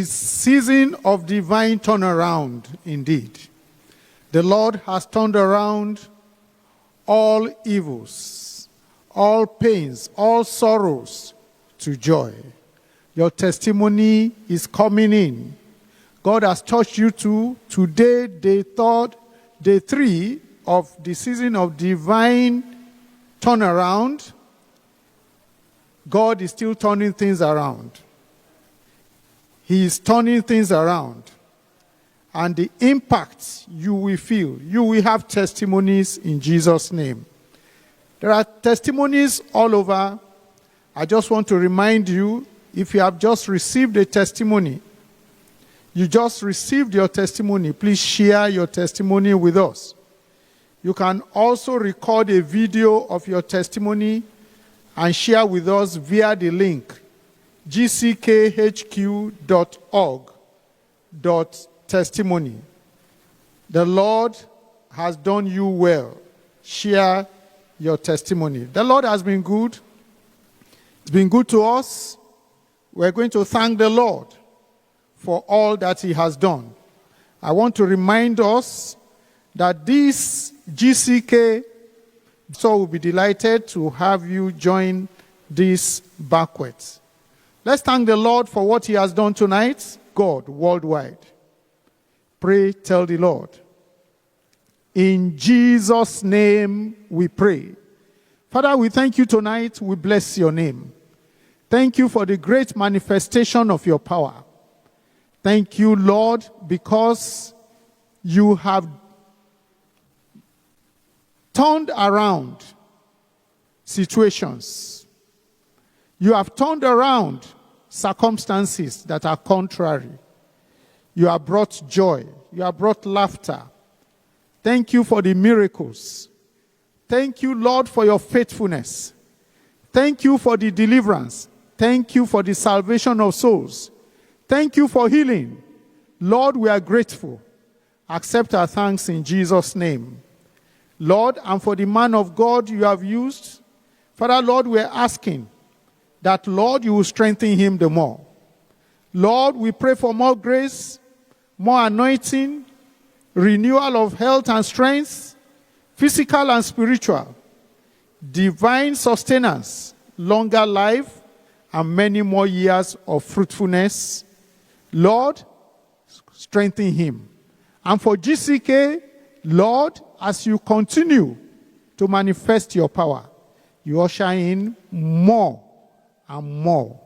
season of divine turnaround indeed. The Lord has turned around all evils, all pains, all sorrows to joy. Your testimony is coming in. God has touched you too. Today, day 3 of the season of divine turnaround. God is still turning things around. He is turning things around. And the impact you will feel, you will have testimonies in Jesus' name. There are testimonies all over. I just want to remind you, if you have just received a testimony, you just received your testimony, please share your testimony with us. You can also record a video of your testimony and share with us via the link gckhq.org.testimony. The Lord has done you well. Share your testimony. The Lord has been good. It's been good to us. We're going to thank the Lord for all that he has done. I want to remind us that this GCK, so we'll be delighted to have you join this banquet. Let's thank the Lord for what he has done tonight. God, worldwide. Pray, tell the Lord. In Jesus' name we pray. Father, we thank you tonight. We bless your name. Thank you for the great manifestation of your power. Thank you, Lord, because you have turned around situations. You have turned around circumstances that are contrary. You have brought joy. You have brought laughter. Thank you for the miracles. Thank you, Lord, for your faithfulness. Thank you for the deliverance. Thank you for the salvation of souls. Thank you for healing. Lord, we are grateful. Accept our thanks in Jesus' name. Lord, and for the man of God you have used, Father, Lord, we are asking that, Lord, you will strengthen him the more. Lord, we pray for more grace, more anointing, renewal of health and strength, physical and spiritual, divine sustenance, longer life, and many more years of fruitfulness. Lord, strengthen him. And for GCK, Lord, as you continue to manifest your power, you usher in more and more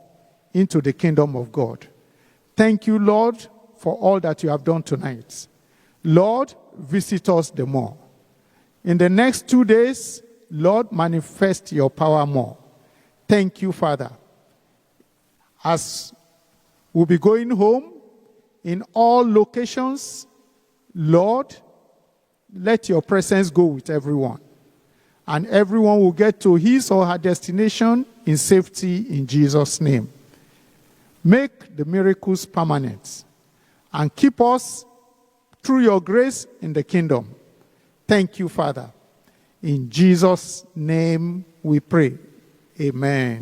into the kingdom of God. Thank you, Lord, for all that you have done tonight. Lord, visit us the more. In the next 2 days, Lord, manifest your power more. Thank you, Father. As we'll be going home in all locations, Lord, let your presence go with everyone. And everyone will get to his or her destination in safety in Jesus' name. Make the miracles permanent and keep us through your grace in the kingdom. Thank you, Father. In Jesus' name we pray. Amen.